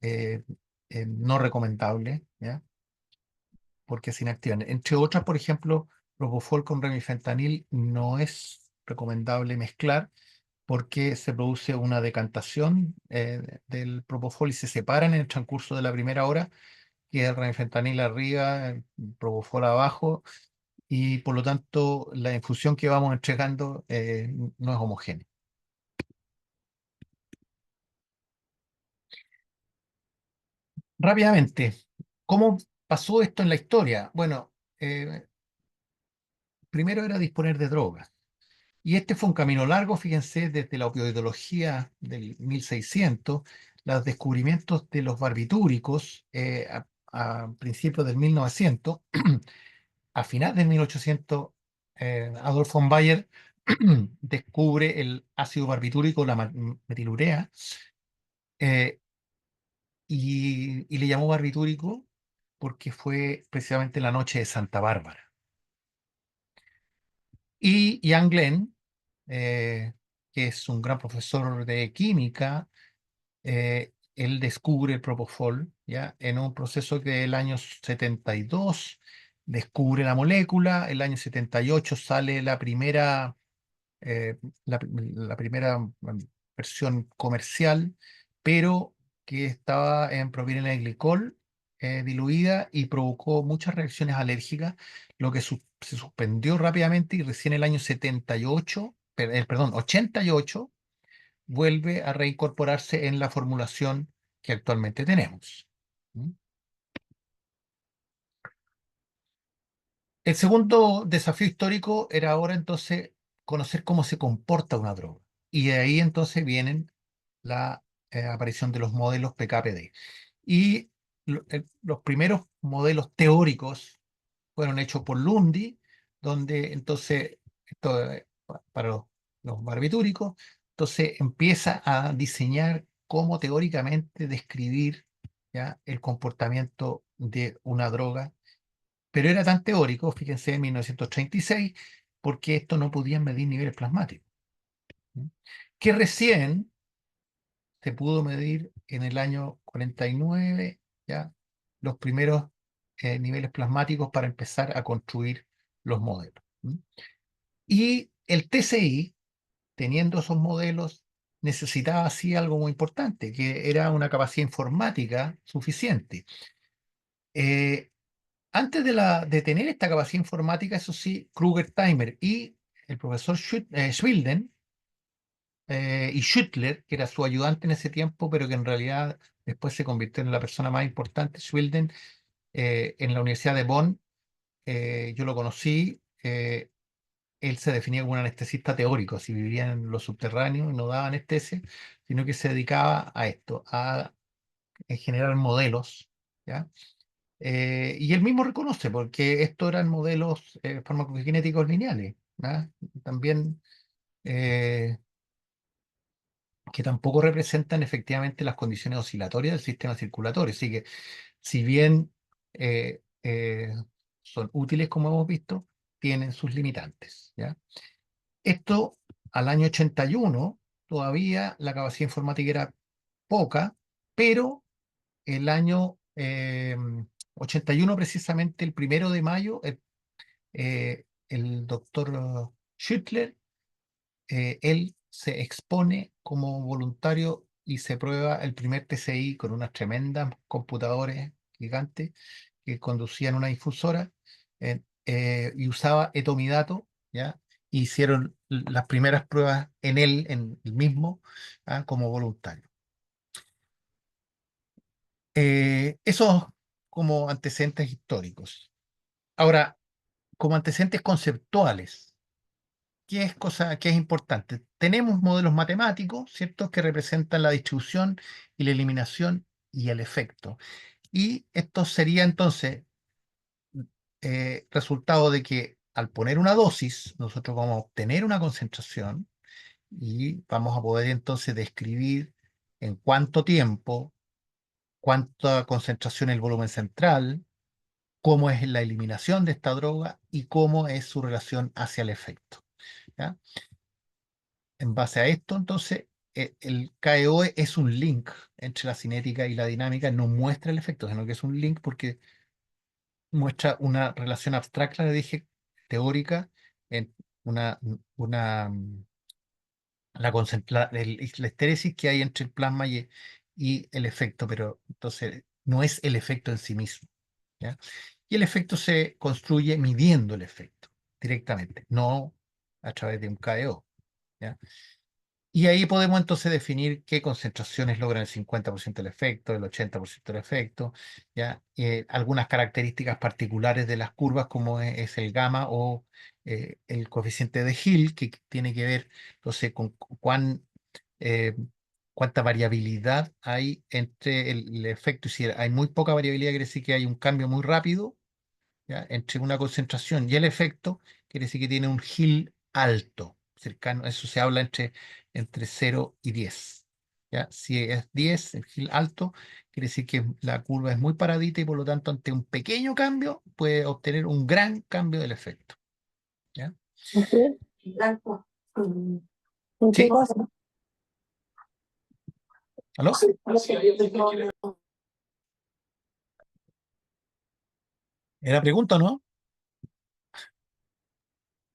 eh, no recomendable, ¿ya? Porque se inactivan. Entre otras, por ejemplo, propofol con remifentanil no es recomendable mezclar porque se produce una decantación del propofol y se separan en el transcurso de la primera hora, y el remifentanil arriba, el propofol abajo, y por lo tanto la infusión que vamos entregando no es homogénea. Rápidamente, ¿cómo pasó esto en la historia? Bueno, primero era disponer de drogas. Y este fue un camino largo, fíjense, desde la opioidología del 1600, los descubrimientos de los barbitúricos a principios del 1900, a finales del 1800, Adolf von Bayer descubre el ácido barbitúrico, la metilurea, eh, y le llamó barbitúrico porque fue precisamente la noche de Santa Bárbara. Y Ian Glenn, que es un gran profesor de química, él descubre el propofol, ¿ya? En un proceso que el año 72 descubre la molécula, el año 78 sale la primera, la primera versión comercial, pero que estaba en propilenglicol diluida y provocó muchas reacciones alérgicas, lo que se suspendió rápidamente y recién el año 78, perdón, 88 vuelve a reincorporarse en la formulación que actualmente tenemos. ¿Mm? El segundo desafío histórico era ahora entonces conocer cómo se comporta una droga. Y de ahí entonces vienen la aparición de los modelos PKPD. Y los primeros modelos teóricos fueron hechos por Lundy, donde entonces, esto, para los barbitúricos, entonces empieza a diseñar cómo teóricamente describir, ¿ya?, el comportamiento de una droga, pero era tan teórico, fíjense, en 1936, porque esto no podían medir niveles plasmáticos, ¿sí? Que recién se pudo medir en el año 49, ¿ya?, los primeros niveles plasmáticos para empezar a construir los modelos. Y el TCI, teniendo esos modelos, necesitaba así algo muy importante, que era una capacidad informática suficiente. Antes de tener esta capacidad informática, eso sí, Kruger-Teimer y el profesor Schwilden y Schüttler, que era su ayudante en ese tiempo, pero que en realidad después se convirtió en la persona más importante, Schwilden, en la Universidad de Bonn, yo lo conocí, él se definía como un anestesista teórico, así vivía en los subterráneos y no daba anestesia, sino que se dedicaba a esto, a generar modelos, ¿ya? Y él mismo reconoce, porque estos eran modelos farmacokinéticos lineales, ¿ya? También eh, que tampoco representan efectivamente las condiciones oscilatorias del sistema circulatorio. Así que, si bien son útiles, como hemos visto, tienen sus limitantes, ¿ya? Esto, al año 81, todavía la capacidad informática era poca, pero el año 81, precisamente el 1 de mayo, el doctor Schüttler, él se expone como voluntario y se prueba el primer TCI con unas tremendas computadores gigantes que conducían una difusora, y usaba etomidato, ¿ya? Hicieron las primeras pruebas en él, en el mismo, ¿ah?, como voluntario. Esos como antecedentes históricos. Ahora, como antecedentes conceptuales, ¿qué es importante? Tenemos modelos matemáticos, ¿cierto?, que representan la distribución y la eliminación y el efecto. Y esto sería entonces resultado de que al poner una dosis, nosotros vamos a obtener una concentración y vamos a poder entonces describir en cuánto tiempo, cuánta concentración en el volumen central, cómo es la eliminación de esta droga y cómo es su relación hacia el efecto, ¿ya? En base a esto, entonces, el KEO es un link entre la cinética y la dinámica, no muestra el efecto, sino que es un link porque muestra una relación abstracta, le dije, teórica, en una, una, la estéresis que hay entre el plasma y el efecto, pero entonces no es el efecto en sí mismo, ¿ya? Y el efecto se construye midiendo el efecto directamente, no a través de un KEO, ¿ya? Y ahí podemos entonces definir qué concentraciones logran el 50% del efecto, el 80% del efecto, ¿ya? Algunas características particulares de las curvas, como es el gamma o el coeficiente de Hill, que tiene que ver, entonces, con eh, cuánta variabilidad hay entre el efecto. Y si hay muy poca variabilidad, quiere decir que hay un cambio muy rápido, ¿ya? Entre una concentración y el efecto, quiere decir que tiene un Hill alto, cercano, eso se habla entre 0 y 10. ¿Ya? Si es 10, el Hill alto, quiere decir que la curva es muy paradita y por lo tanto ante un pequeño cambio puede obtener un gran cambio del efecto. ¿Ya? Blanco. ¿Sí? ¿Qué cosa? ¿Aló? ¿Era pregunta o no?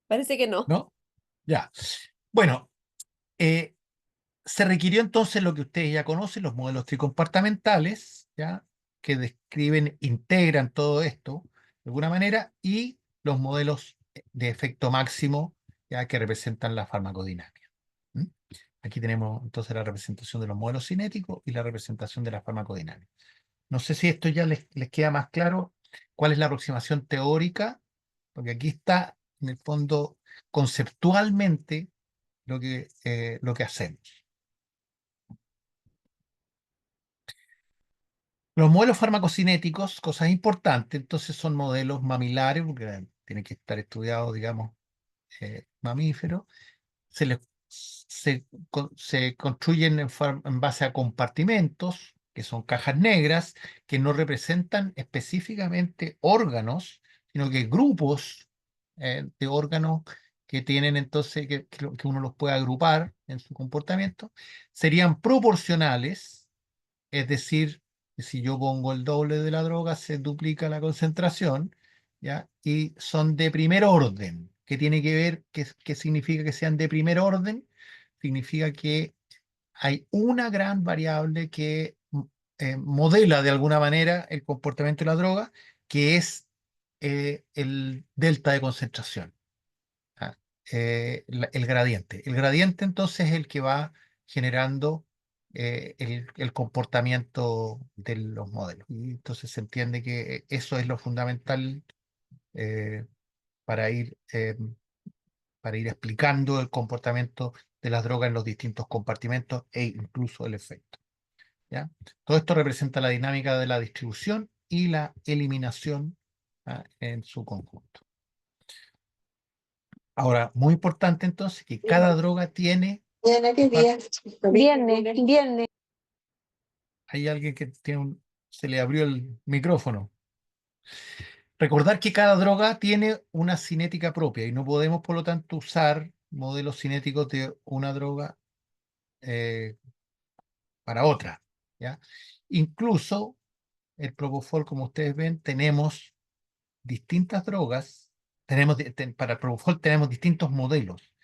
Parece que no. ¿No? Ya. Bueno, se requirió entonces lo que ustedes ya conocen, los modelos tricompartamentales, ¿ya? Que describen, integran todo esto de alguna manera, y los modelos de efecto máximo, ¿ya? Que representan la farmacodinámica. ¿Mm? Aquí tenemos entonces la representación de los modelos cinéticos y la representación de la farmacodinámica. No sé si esto ya les queda más claro cuál es la aproximación teórica, porque aquí está, en el fondo, conceptualmente lo que hacemos. Los modelos farmacocinéticos, cosas importantes, entonces son modelos mamilares, porque tienen que estar estudiados, digamos, mamíferos. Se, les- se construyen en base a compartimentos, que son cajas negras, que no representan específicamente órganos, sino que grupos de órganos que tienen entonces, que uno los puede agrupar en su comportamiento, serían proporcionales, es decir, que si yo pongo el doble de la droga, se duplica la concentración, ¿ya? Y son de primer orden. ¿Qué tiene que ver? ¿Qué significa que sean de primer orden? Significa que hay una gran variable que modela de alguna manera el comportamiento de la droga, que es el delta de concentración. ¿Ah? El gradiente. El gradiente entonces es el que va generando el comportamiento de los modelos. Y entonces se entiende que eso es lo fundamental eh, para ir, eh, para ir explicando el comportamiento de las drogas en los distintos compartimentos e incluso el efecto. ¿Ya? Todo esto representa la dinámica de la distribución y la eliminación, en su conjunto. Ahora, muy importante entonces que cada droga tiene... Mañana, ¿qué día? Viernes. Hay alguien que se le abrió el micrófono. Recordar que cada droga tiene una cinética propia y no podemos, por lo tanto, usar modelos cinéticos de una droga eh, para otra, ¿ya? Incluso el Propofol, como ustedes ven, tenemos distintas drogas. Para el Propofol tenemos distintos modelos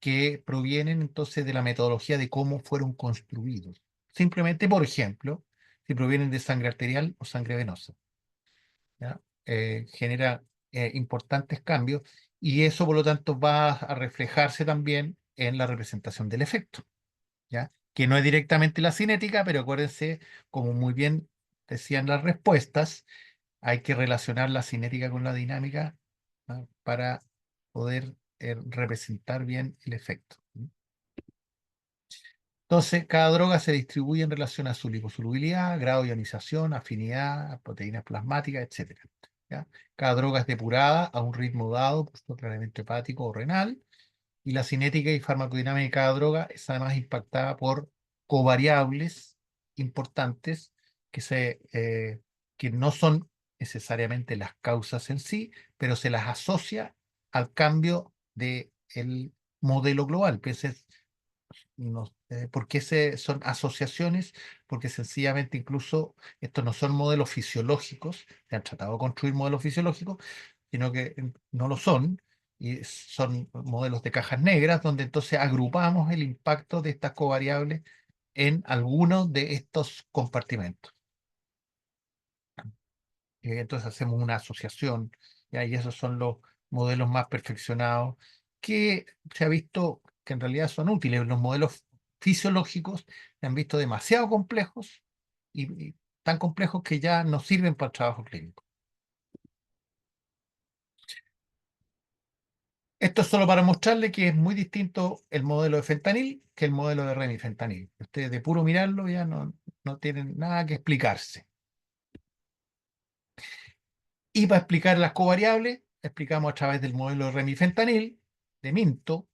que provienen entonces de la metodología de cómo fueron construidos. Simplemente, por ejemplo, si provienen de sangre arterial o sangre venosa, ¿ya? Genera importantes cambios y eso, por lo tanto, va a reflejarse también en la representación del efecto, ¿ya? Que no es directamente la cinética, pero acuérdense, como muy bien decían las respuestas, hay que relacionar la cinética con la dinámica, ¿no? Para poder representar bien el efecto. Entonces, cada droga se distribuye en relación a su liposolubilidad, grado de ionización, afinidad, proteínas plasmáticas, etc. ¿Ya? Cada droga es depurada a un ritmo dado por su tratamiento hepático o renal, y la cinética y farmacodinámica de cada droga es además impactada por covariables importantes que no son necesariamente las causas en sí, pero se las asocia al cambio del modelo global. Piensen, ¿Por qué son asociaciones? Porque sencillamente incluso estos no son modelos fisiológicos, se han tratado de construir modelos fisiológicos, sino que no lo son, y son modelos de cajas negras, donde entonces agrupamos el impacto de estas covariables en algunos de estos compartimentos. Entonces hacemos una asociación, ¿ya? Y esos son los modelos más perfeccionados que se ha visto que en realidad son útiles. Los modelos fisiológicos se han visto demasiado complejos y tan complejos que ya no sirven para el trabajo clínico. Esto es solo para mostrarle que es muy distinto el modelo de fentanil que el modelo de remifentanil. Ustedes de puro mirarlo ya no tienen nada que explicarse. Y para explicar las covariables, explicamos a través del modelo de remifentanil, de Minto,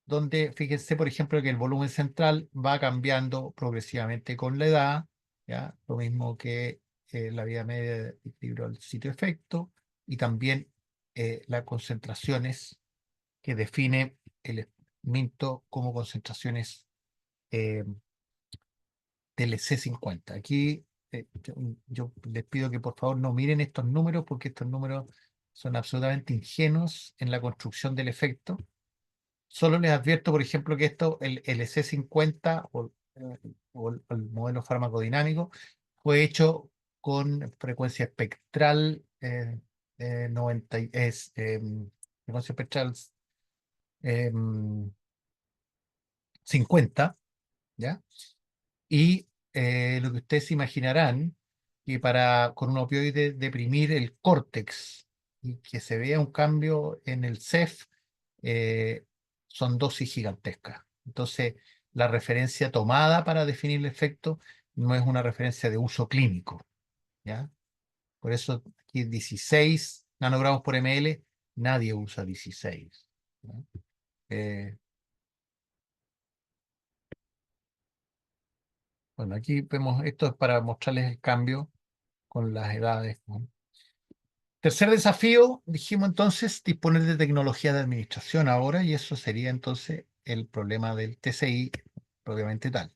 donde fíjense, por ejemplo, que el volumen central va cambiando progresivamente con la edad, ¿ya? Lo mismo que la vida media de equilibrio al sitio efecto, y también las concentraciones que define el Minto como concentraciones eh, del C50. Aquí yo les pido que por favor no miren estos números porque estos números son absolutamente ingenuos en la construcción del efecto. Solo les advierto, por ejemplo, que esto, el C50 o el modelo farmacodinámico fue hecho con frecuencia espectral 90, frecuencia espectral 50, ¿ya? Y lo que ustedes se imaginarán, que con un opioide deprimir el córtex y que se vea un cambio en el CEF, eh, son dosis gigantescas. Entonces, la referencia tomada para definir el efecto no es una referencia de uso clínico, ¿ya? Por eso aquí 16 nanogramos por ml, nadie usa 16, ¿no? Bueno, aquí vemos, esto es para mostrarles el cambio con las edades, ¿no? Tercer desafío, dijimos entonces, disponer de tecnología de administración ahora, y eso sería entonces el problema del TCI propiamente tal.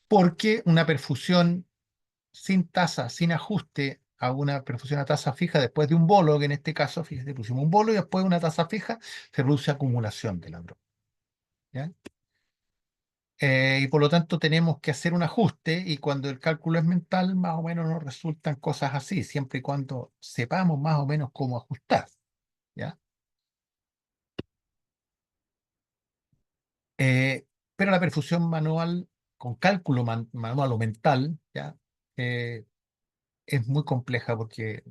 Porque una perfusión sin tasa, sin ajuste a una perfusión a tasa fija después de un bolo, que en este caso, fíjate, pusimos un bolo y después de una tasa fija, se produce acumulación de la droga, ¿ya? Y por lo tanto tenemos que hacer un ajuste y cuando el cálculo es mental, más o menos nos resultan cosas así, siempre y cuando sepamos más o menos cómo ajustar, ¿ya? Pero la perfusión manual, con cálculo manual o mental, ¿ya? Es muy compleja porque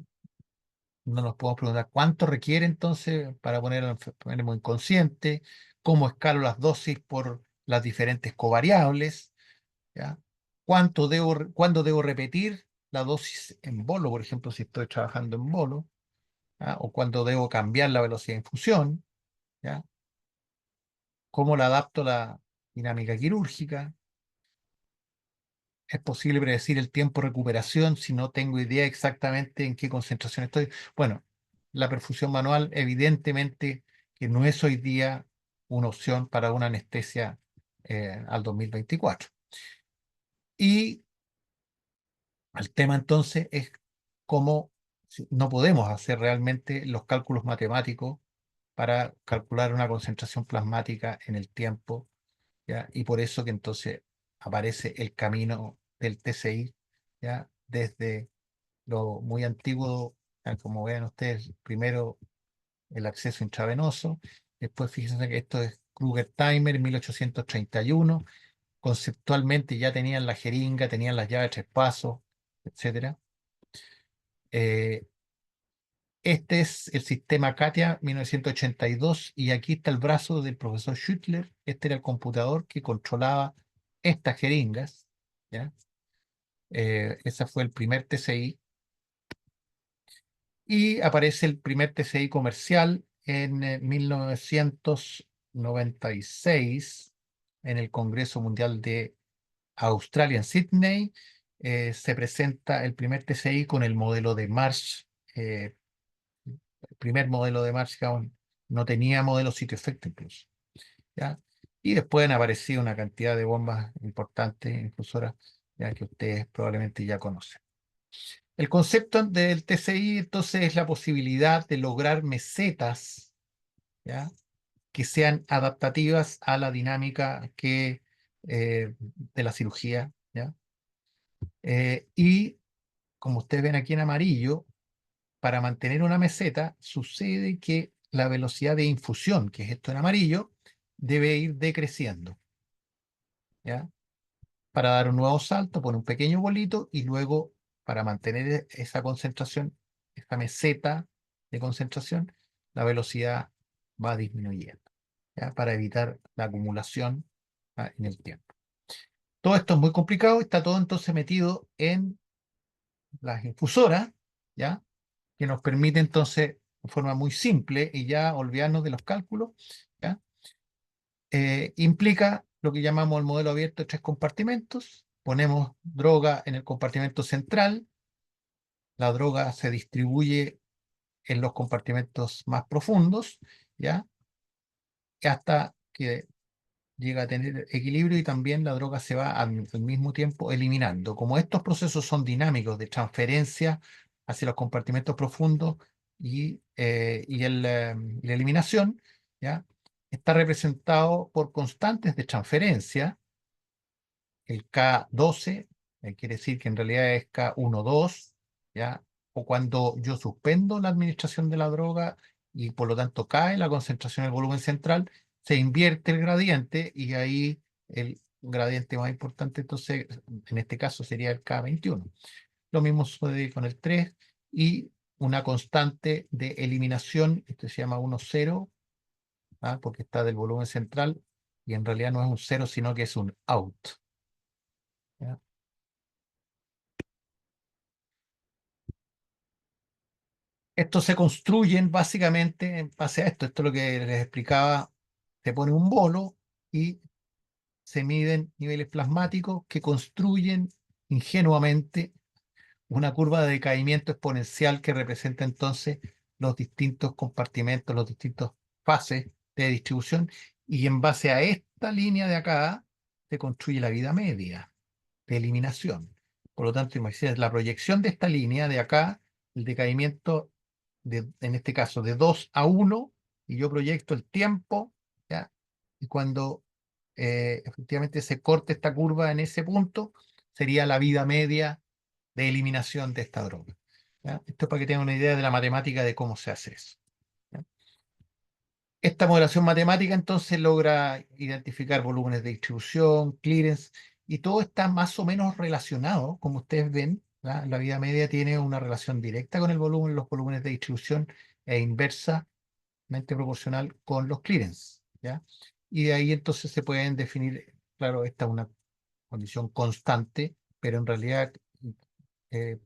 no nos podemos preguntar cuánto requiere entonces para poner al enfermo inconsciente, cómo escalo las dosis por las diferentes covariables, ¿ya? ¿Cuándo debo repetir la dosis en bolo, por ejemplo, si estoy trabajando en bolo, ¿ya? O cuándo debo cambiar la velocidad de infusión, ¿ya? ¿Cómo le adapto la dinámica quirúrgica? ¿Es posible predecir el tiempo de recuperación si no tengo idea exactamente en qué concentración estoy? Bueno, la perfusión manual evidentemente que no es hoy día una opción para una anestesia al 2024. Y el tema entonces es cómo no podemos hacer realmente los cálculos matemáticos para calcular una concentración plasmática en el tiempo, ¿ya? Y por eso que entonces aparece el camino del TCI, ¿ya? Desde lo muy antiguo, como ven ustedes, primero el acceso intravenoso, después fíjense que esto es Kruger-Teimer en 1831, conceptualmente ya tenían la jeringa, tenían las llaves de 3 pasos, etcétera. Este es el sistema Katia 1982 y aquí está el brazo del profesor Schüttler. Este era el computador que controlaba estas jeringas, ¿ya? Ese fue el primer TCI y aparece el primer TCI comercial en 1996 en el Congreso Mundial de Australia en Sydney. Se presenta el primer TCI con el modelo de Marsh. El primer modelo de Marsh no tenía modelo sitio efecto incluso, ¿ya? Y después han aparecido una cantidad de bombas importantes, infusoras, ya que ustedes probablemente ya conocen. El concepto del TCI entonces es la posibilidad de lograr mesetas, ¿ya?, que sean adaptativas a la dinámica de la cirugía, ¿ya? Y como ustedes ven aquí en amarillo, para mantener una meseta sucede que la velocidad de infusión, que es esto en amarillo, debe ir decreciendo, ¿ya? Para dar un nuevo salto, pone un pequeño bolito y luego, para mantener esa concentración, esta meseta de concentración, la velocidad va disminuyendo, ¿ya?, para evitar la acumulación, en el tiempo. Todo esto es muy complicado y está todo entonces metido en las infusoras, ¿ya?, que nos permite entonces, de forma muy simple y ya olvidarnos de los cálculos, ¿ya? Implica lo que llamamos el modelo abierto de 3 compartimentos. Ponemos droga en el compartimento central, la droga se distribuye en los compartimentos más profundos, ¿ya?, hasta que llega a tener equilibrio y también la droga se va al mismo tiempo eliminando. Como estos procesos son dinámicos de transferencia hacia los compartimentos profundos y la eliminación, ¿ya?, está representado por constantes de transferencia. El K12 quiere decir que en realidad es K12, ¿ya? O cuando yo suspendo la administración de la droga y por lo tanto cae la concentración del volumen central, se invierte el gradiente y ahí el gradiente más importante entonces en este caso sería el K21. Lo mismo sucede con el 3 y una constante de eliminación, esto se llama 1,0, porque está del volumen central y en realidad no es un 0 sino que es un out, ¿ya? Estos se construyen básicamente en base a esto. Esto es lo que les explicaba. Se pone un bolo y se miden niveles plasmáticos que construyen ingenuamente una curva de decaimiento exponencial que representa entonces los distintos compartimentos, los distintos fases de distribución. Y en base a esta línea de acá se construye la vida media de eliminación. Por lo tanto, imagínense la proyección de esta línea de acá, el decaimiento en este caso de 2 a 1, y yo proyecto el tiempo, ¿ya? Y cuando efectivamente se corte esta curva en ese punto, sería la vida media de eliminación de esta droga, ¿ya? Esto es para que tengan una idea de la matemática de cómo se hace eso, ¿ya? Esta modelación matemática entonces logra identificar volúmenes de distribución, clearance, y todo está más o menos relacionado, como ustedes ven, ¿ya? La vida media tiene una relación directa con el volumen, los volúmenes de distribución, e inversamente proporcional con los clearance, ¿ya? Y de ahí entonces se pueden definir, claro, esta es una condición constante, pero en realidad, eh,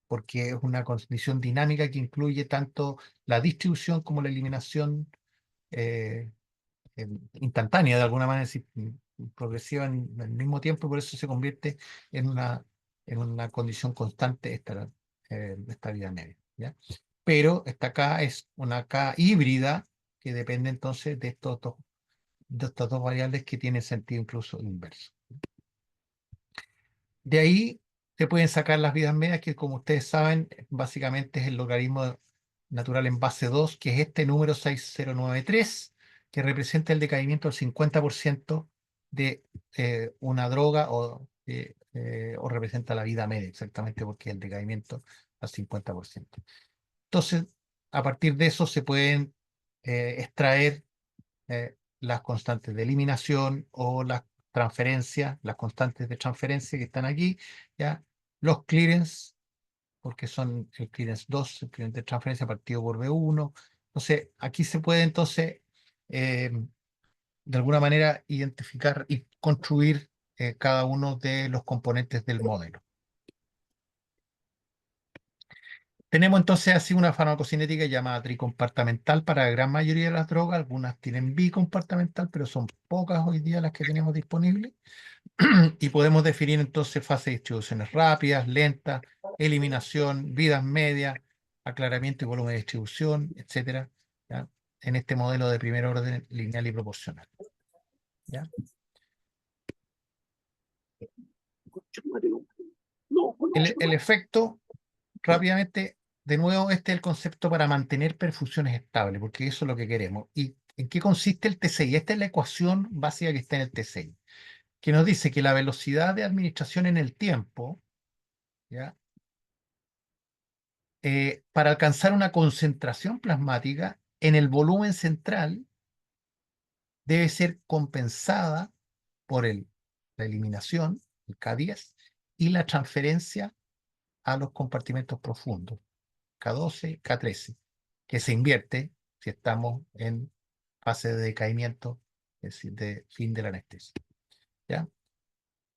porque es una condición dinámica que incluye tanto la distribución como la eliminación, eh, instantánea de alguna manera, progresiva en el mismo tiempo, y por eso se convierte en una condición constante esta vida media, ¿ya? Pero esta K es una K híbrida que depende entonces de estas dos variables que tienen sentido incluso inverso. De ahí se pueden sacar las vidas medias, que como ustedes saben, básicamente es el logaritmo natural en base 2, que es este número 6093, que representa el decaimiento del 50% de una droga o representa la vida media, exactamente porque el decaimiento al 50%. Entonces, a partir de eso se pueden extraer las constantes de eliminación o las transferencias, las constantes de transferencia que están aquí, ¿ya? Los clearance, porque son el clearance 2, el clearance de transferencia partido por B1. Entonces, aquí se puede entonces, de alguna manera, identificar y construir cada uno de los componentes del modelo. Tenemos entonces así una farmacocinética llamada tricompartamental para la gran mayoría de las drogas. Algunas tienen bicompartamental, pero son pocas hoy día las que tenemos disponibles. Y podemos definir entonces fases de distribuciones rápidas, lentas, eliminación, vidas medias, aclaramiento y volumen de distribución, etcétera, ¿ya? En este modelo de primer orden lineal y proporcional. ¿ya? El efecto, rápidamente, de nuevo, este es el concepto para mantener perfusiones estables, porque eso es lo que queremos. ¿Y en qué consiste el TCI? Esta es la ecuación básica que está en el TCI, que nos dice que la velocidad de administración en el tiempo, ¿ya? Para alcanzar una concentración plasmática en el volumen central debe ser compensada por la eliminación, el K10, y la transferencia a los compartimentos profundos, K12, K13, que se invierte si estamos en fase de decaimiento, es decir, de fin de la anestesia. ¿Ya?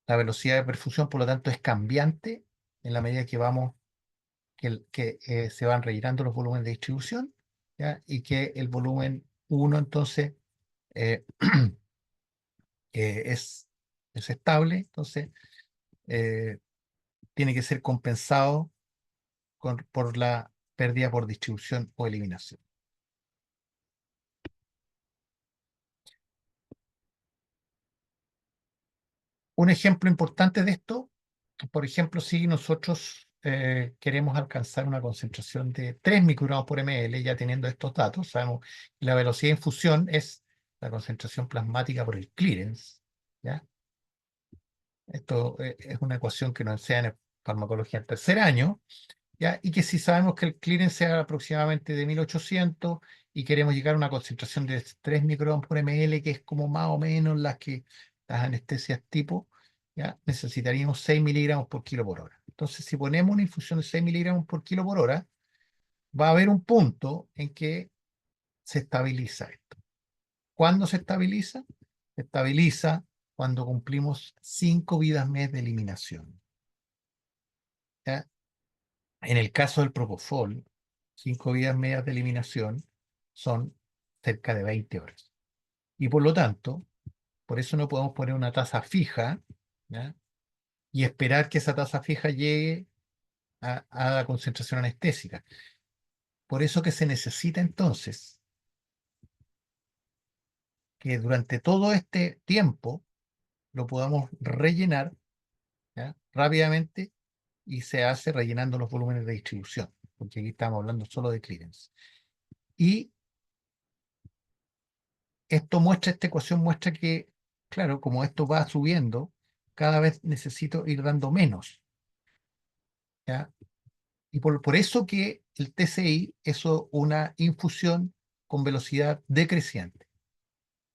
La velocidad de perfusión, por lo tanto, es cambiante en la medida que vamos, se van rellenando los volúmenes de distribución, ¿ya? Y que el volumen 1, entonces, eh, es estable, entonces tiene que ser compensado por la pérdida por distribución o eliminación. Un ejemplo importante de esto, por ejemplo, si nosotros queremos alcanzar una concentración de 3 microgramos por ml, ya teniendo estos datos, sabemos que la velocidad de infusión es la concentración plasmática por el clearance, ¿ya? Esto es una ecuación que nos enseñan en farmacología en tercer año, ¿ya? Y que si sabemos que el clearance es aproximadamente de 1800 y queremos llegar a una concentración de 3 microgramos por ml, que es como más o menos las anestesias tipo, ¿ya? Necesitaríamos 6 miligramos por kilo por hora. Entonces, si ponemos una infusión de 6 miligramos por kilo por hora, va a haber un punto en que se estabiliza esto. ¿Cuándo se estabiliza? Se estabiliza cuando cumplimos 5 vidas mes de eliminación, ¿ya? En el caso del propofol, 5 vidas medias de eliminación son cerca de 20 horas. Y por lo tanto, por eso no podemos poner una tasa fija, ¿ya? Y esperar que esa tasa fija llegue a la concentración anestésica. Por eso que se necesita entonces que durante todo este tiempo lo podamos rellenar, ¿ya? Rápidamente, y se hace rellenando los volúmenes de distribución, porque aquí estamos hablando solo de clearance. Y esta ecuación muestra que, claro, como esto va subiendo, cada vez necesito ir dando menos, ¿ya? Y por eso que el TCI es una infusión con velocidad decreciente,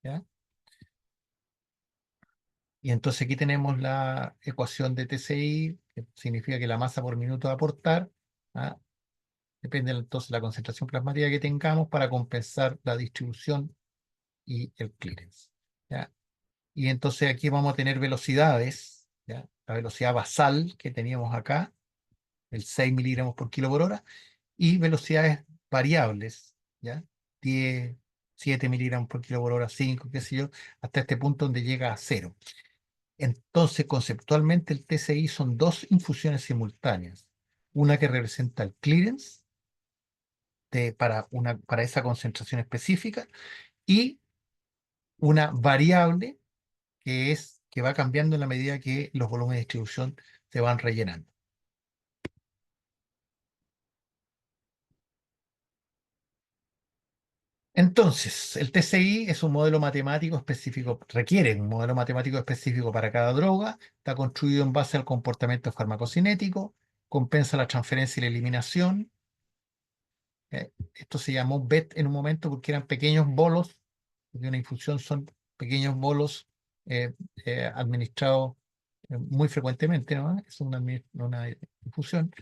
¿ya? Y entonces aquí tenemos la ecuación de TCI, que significa que la masa por minuto a aportar, ¿ah? Depende entonces de la concentración plasmática que tengamos para compensar la distribución y el clearance, ¿ya? Y entonces aquí vamos a tener velocidades, ¿ya? La velocidad basal que teníamos acá, el 6 miligramos por kilo por hora, y velocidades variables, ¿ya? 10, 7 miligramos por kilo por hora, 5, qué sé yo, hasta este punto donde llega a 0. Entonces, conceptualmente, el TCI son dos infusiones simultáneas. Una que representa el clearance para esa concentración específica y una variable que va cambiando en la medida que los volúmenes de distribución se van rellenando. Entonces, el TCI es un modelo matemático específico, requiere un modelo matemático específico para cada droga, está construido en base al comportamiento farmacocinético, compensa la transferencia y la eliminación. Esto se llamó BET en un momento porque eran pequeños bolos, porque una infusión son pequeños bolos administrados muy frecuentemente, ¿no? Es una infusión.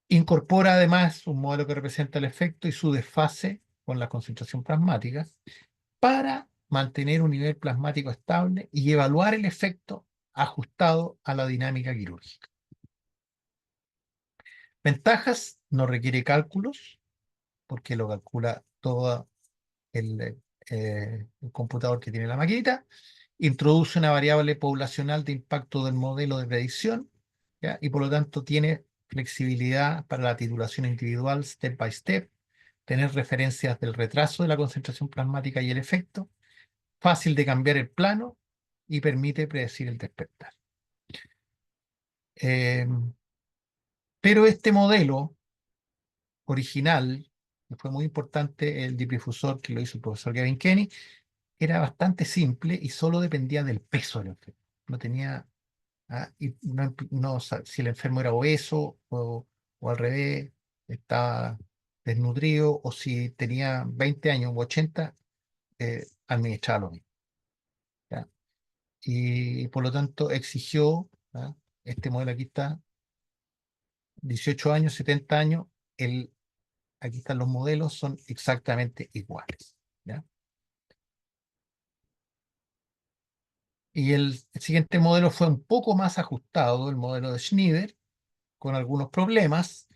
Incorpora además un modelo que representa el efecto y su desfase con la concentración plasmática para mantener un nivel plasmático estable y evaluar el efecto ajustado a la dinámica quirúrgica. Ventajas: no requiere cálculos, porque lo calcula todo el computador que tiene la maquinita. Introduce una variable poblacional de impacto del modelo de predicción, ¿ya? Y por lo tanto tiene flexibilidad para la titulación individual, step by step, tener referencias del retraso de la concentración plasmática y el efecto, fácil de cambiar el plano y permite predecir el despertar. Pero este modelo original, que fue muy importante, el difusor que lo hizo el profesor Gavin Kenny, era bastante simple y solo dependía del peso del enfermo. No tenía, y si el enfermo era obeso o al revés, estaba desnutrido, o si tenía 20 años u 80, administraba lo mismo. ¿Ya? Y por lo tanto exigió, ¿ah? Este modelo aquí está, 18 años, 70 años, aquí están los modelos, son exactamente iguales. ¿Ya? Y el siguiente modelo fue un poco más ajustado, el modelo de Schneider, con algunos problemas,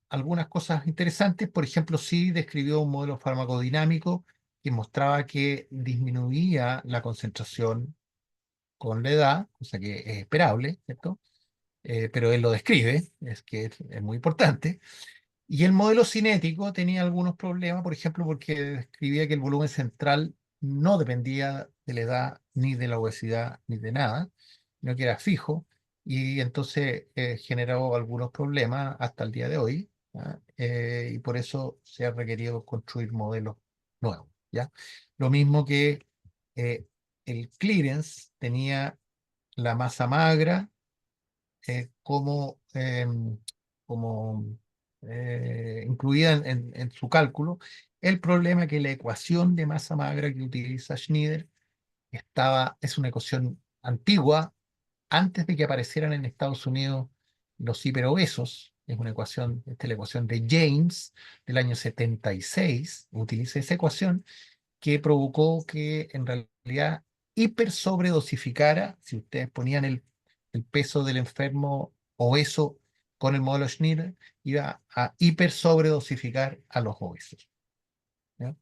algunas cosas interesantes. Por ejemplo, sí describió un modelo farmacodinámico que mostraba que disminuía la concentración con la edad, cosa que es esperable, ¿cierto? Pero él lo describe, es que es muy importante. Y el modelo cinético tenía algunos problemas, por ejemplo, porque describía que el volumen central no dependía de la edad, ni de la obesidad, ni de nada, sino que era fijo, y entonces generó algunos problemas hasta el día de hoy, ¿ya? Y por eso se ha requerido construir modelos nuevos, ¿ya? Lo mismo que el clearance tenía la masa magra como incluida en su cálculo. El problema es que la ecuación de masa magra que utiliza Schneider es una ecuación antigua, antes de que aparecieran en Estados Unidos los hiperobesos. Es una ecuación, esta es la ecuación de James del año 76. Utiliza esa ecuación que provocó que en realidad hiper sobredosificara. Si ustedes ponían el peso del enfermo obeso con el modelo Schneider, iba a hiper sobredosificar a los obesos, ¿ya?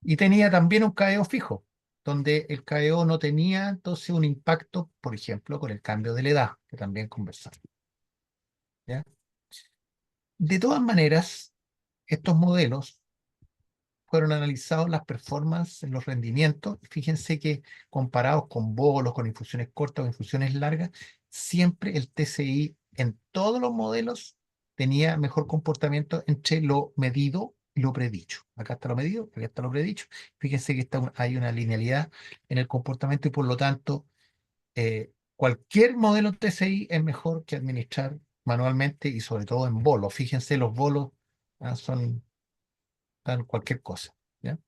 Y tenía también un KO fijo, donde el KO no tenía entonces un impacto, por ejemplo, con el cambio de la edad, que también conversamos, ¿ya? De todas maneras, estos modelos fueron analizados las performances, los rendimientos. Fíjense que comparados con bolos, con infusiones cortas o infusiones largas, siempre el TCI en todos los modelos tenía mejor comportamiento entre lo medido y lo predicho. Acá está lo medido, acá está lo predicho. Fíjense que hay una linealidad en el comportamiento y por lo tanto cualquier modelo TCI es mejor que administrar manualmente y sobre todo en bolos. Fíjense, los bolos dan cualquier cosa, ¿ya?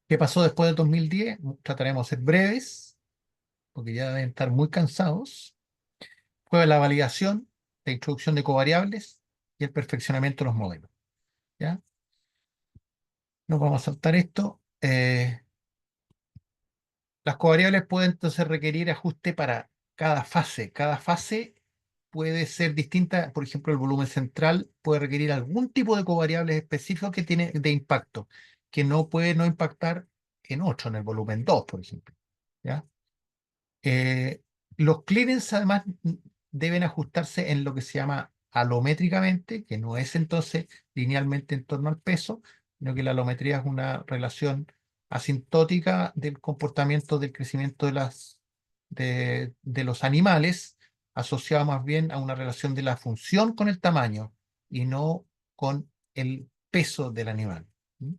¿Qué pasó después del 2010? Trataremos de ser breves, porque ya deben estar muy cansados. Fue la validación, la introducción de covariables y el perfeccionamiento de los modelos, ¿ya? Nos vamos a saltar esto. Las covariables pueden entonces requerir ajuste para cada fase. Cada fase puede ser distinta. Por ejemplo, el volumen central puede requerir algún tipo de covariables específicos que tiene de impacto, que no puede no impactar en otro, en el volumen 2, por ejemplo, ¿ya? Eh, los clearance además deben ajustarse en lo que se llama alométricamente, que no es entonces linealmente en torno al peso, sino que la alometría es una relación asintótica del comportamiento del crecimiento de los animales, asociado más bien a una relación de la función con el tamaño y no con el peso del animal. ¿Mm?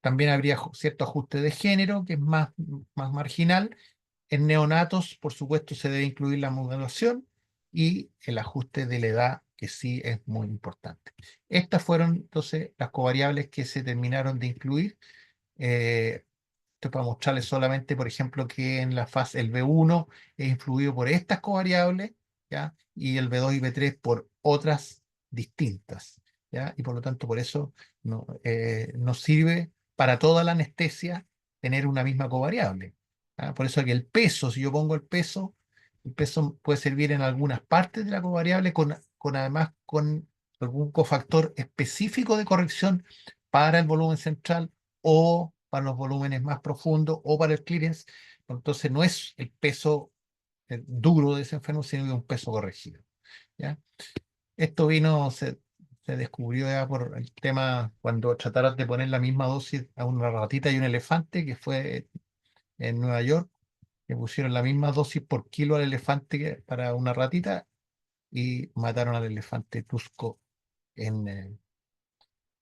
También habría cierto ajuste de género, que es más marginal. En neonatos, por supuesto, se debe incluir la modulación y el ajuste de la edad, que sí es muy importante. Estas fueron entonces las covariables que se terminaron de incluir. Esto para mostrarles solamente, por ejemplo, que en la fase el B1 es influido por estas covariables, ¿ya? Y el B2 y B3 por otras distintas, ¿ya? Y por lo tanto, por eso nos sirve para toda la anestesia tener una misma covariable, ¿ya? Por eso que el peso, si yo pongo el peso puede servir en algunas partes de la covariable además con algún cofactor específico de corrección para el volumen central o para los volúmenes más profundos o para el clearance. Entonces no es el peso duro de ese enfermo, sino que un peso corregido, ¿ya? Esto se descubrió ya por el tema cuando trataron de poner la misma dosis a una ratita y un elefante, que fue en Nueva York, que pusieron la misma dosis por kilo al elefante para una ratita y mataron al elefante Tusco en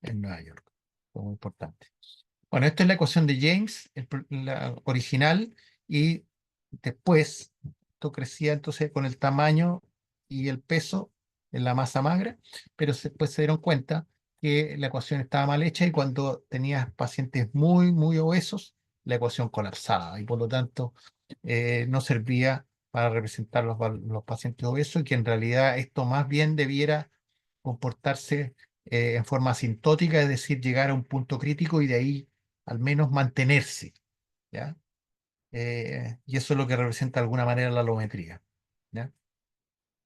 Nueva York. Fue muy importante. Bueno, esta es la ecuación de James, la original, y después esto crecía entonces con el tamaño y el peso en la masa magra, pero después se dieron cuenta que la ecuación estaba mal hecha y cuando tenías pacientes muy, muy obesos, la ecuación colapsaba y por lo tanto no servía para representar los pacientes obesos y que en realidad esto más bien debiera comportarse en forma asintótica, es decir, llegar a un punto crítico y de ahí al menos mantenerse, ¿ya? Y eso es lo que representa de alguna manera la alometría, ¿ya?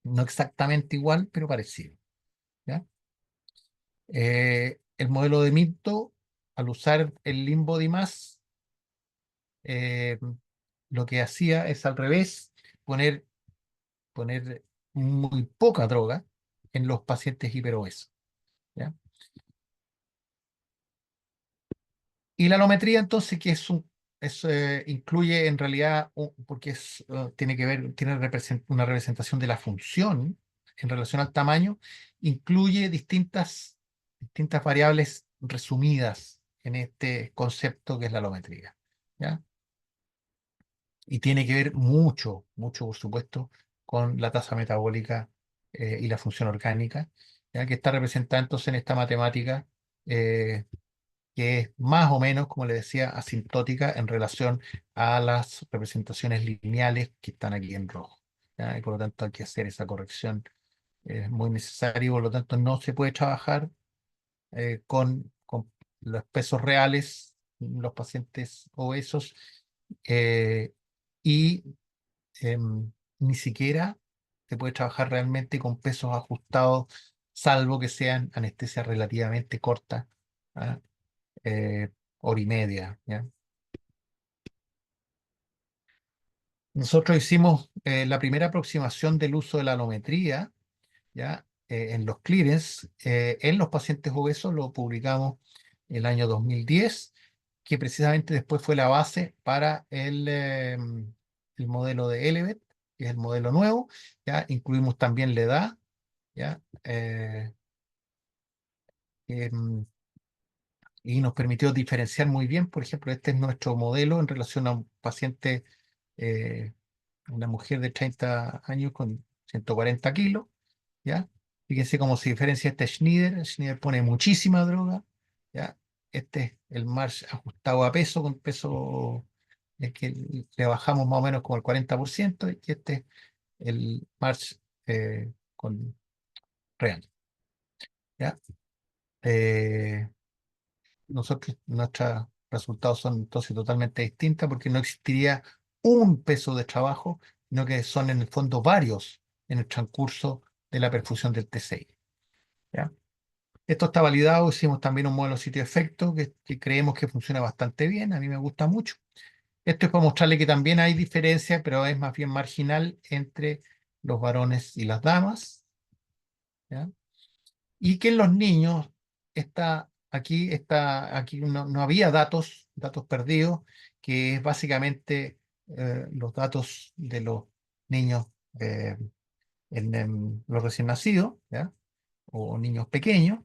No exactamente igual, pero parecido, ¿ya? El modelo de Minto, al usar el limbo de más, lo que hacía es al revés, poner, poner muy poca droga en los pacientes hiperobesos, ¿ya? Y la alometría, entonces, que incluye en realidad, porque tiene que ver, tiene una representación de la función en relación al tamaño, incluye distintas variables resumidas en este concepto que es la alometría, ¿ya? Y tiene que ver mucho, mucho, por supuesto, con la tasa metabólica y la función orgánica, ¿ya? Que está representada entonces en esta matemática. Que es más o menos, como le decía, asintótica en relación a las representaciones lineales que están aquí en rojo, ¿ya? Y por lo tanto hay que hacer esa corrección, es muy necesario, y por lo tanto no se puede trabajar con los pesos reales, los pacientes obesos, eh, y ni siquiera se puede trabajar realmente con pesos ajustados, salvo que sean anestesia relativamente corta, ¿ah? eh, Hora y media, ¿ya? Nosotros hicimos la primera aproximación del uso de la alometría, ¿ya? En los clearance, en los pacientes obesos, lo publicamos el año 2010, que precisamente después fue la base para el modelo de Elevet, que es el modelo nuevo, ¿ya? Incluimos también la edad, ¿ya? Em, y nos permitió diferenciar muy bien. Por ejemplo, este es nuestro modelo en relación a un paciente, eh, una mujer de 30 años con 140 kilos, ¿ya? Fíjense cómo se diferencia este Schneider. Schneider pone muchísima droga, ¿ya? Este es el March ajustado a peso, con peso que le bajamos más o menos como el 40%, y este es el March con real, ¿ya? Eh, nuestros resultados son entonces totalmente distintos porque no existiría un peso de trabajo, sino que son en el fondo varios en el transcurso de la perfusión del T6, ¿ya? Esto está validado, hicimos también un modelo sitio-efecto que creemos que funciona bastante bien, a mí me gusta mucho. Esto es para mostrarle que también hay diferencia, pero es más bien marginal entre los varones y las damas, ¿ya? Y que en los niños aquí no había datos perdidos, que es básicamente los datos de los niños eh, en los recién nacidos, ¿ya? O niños pequeños,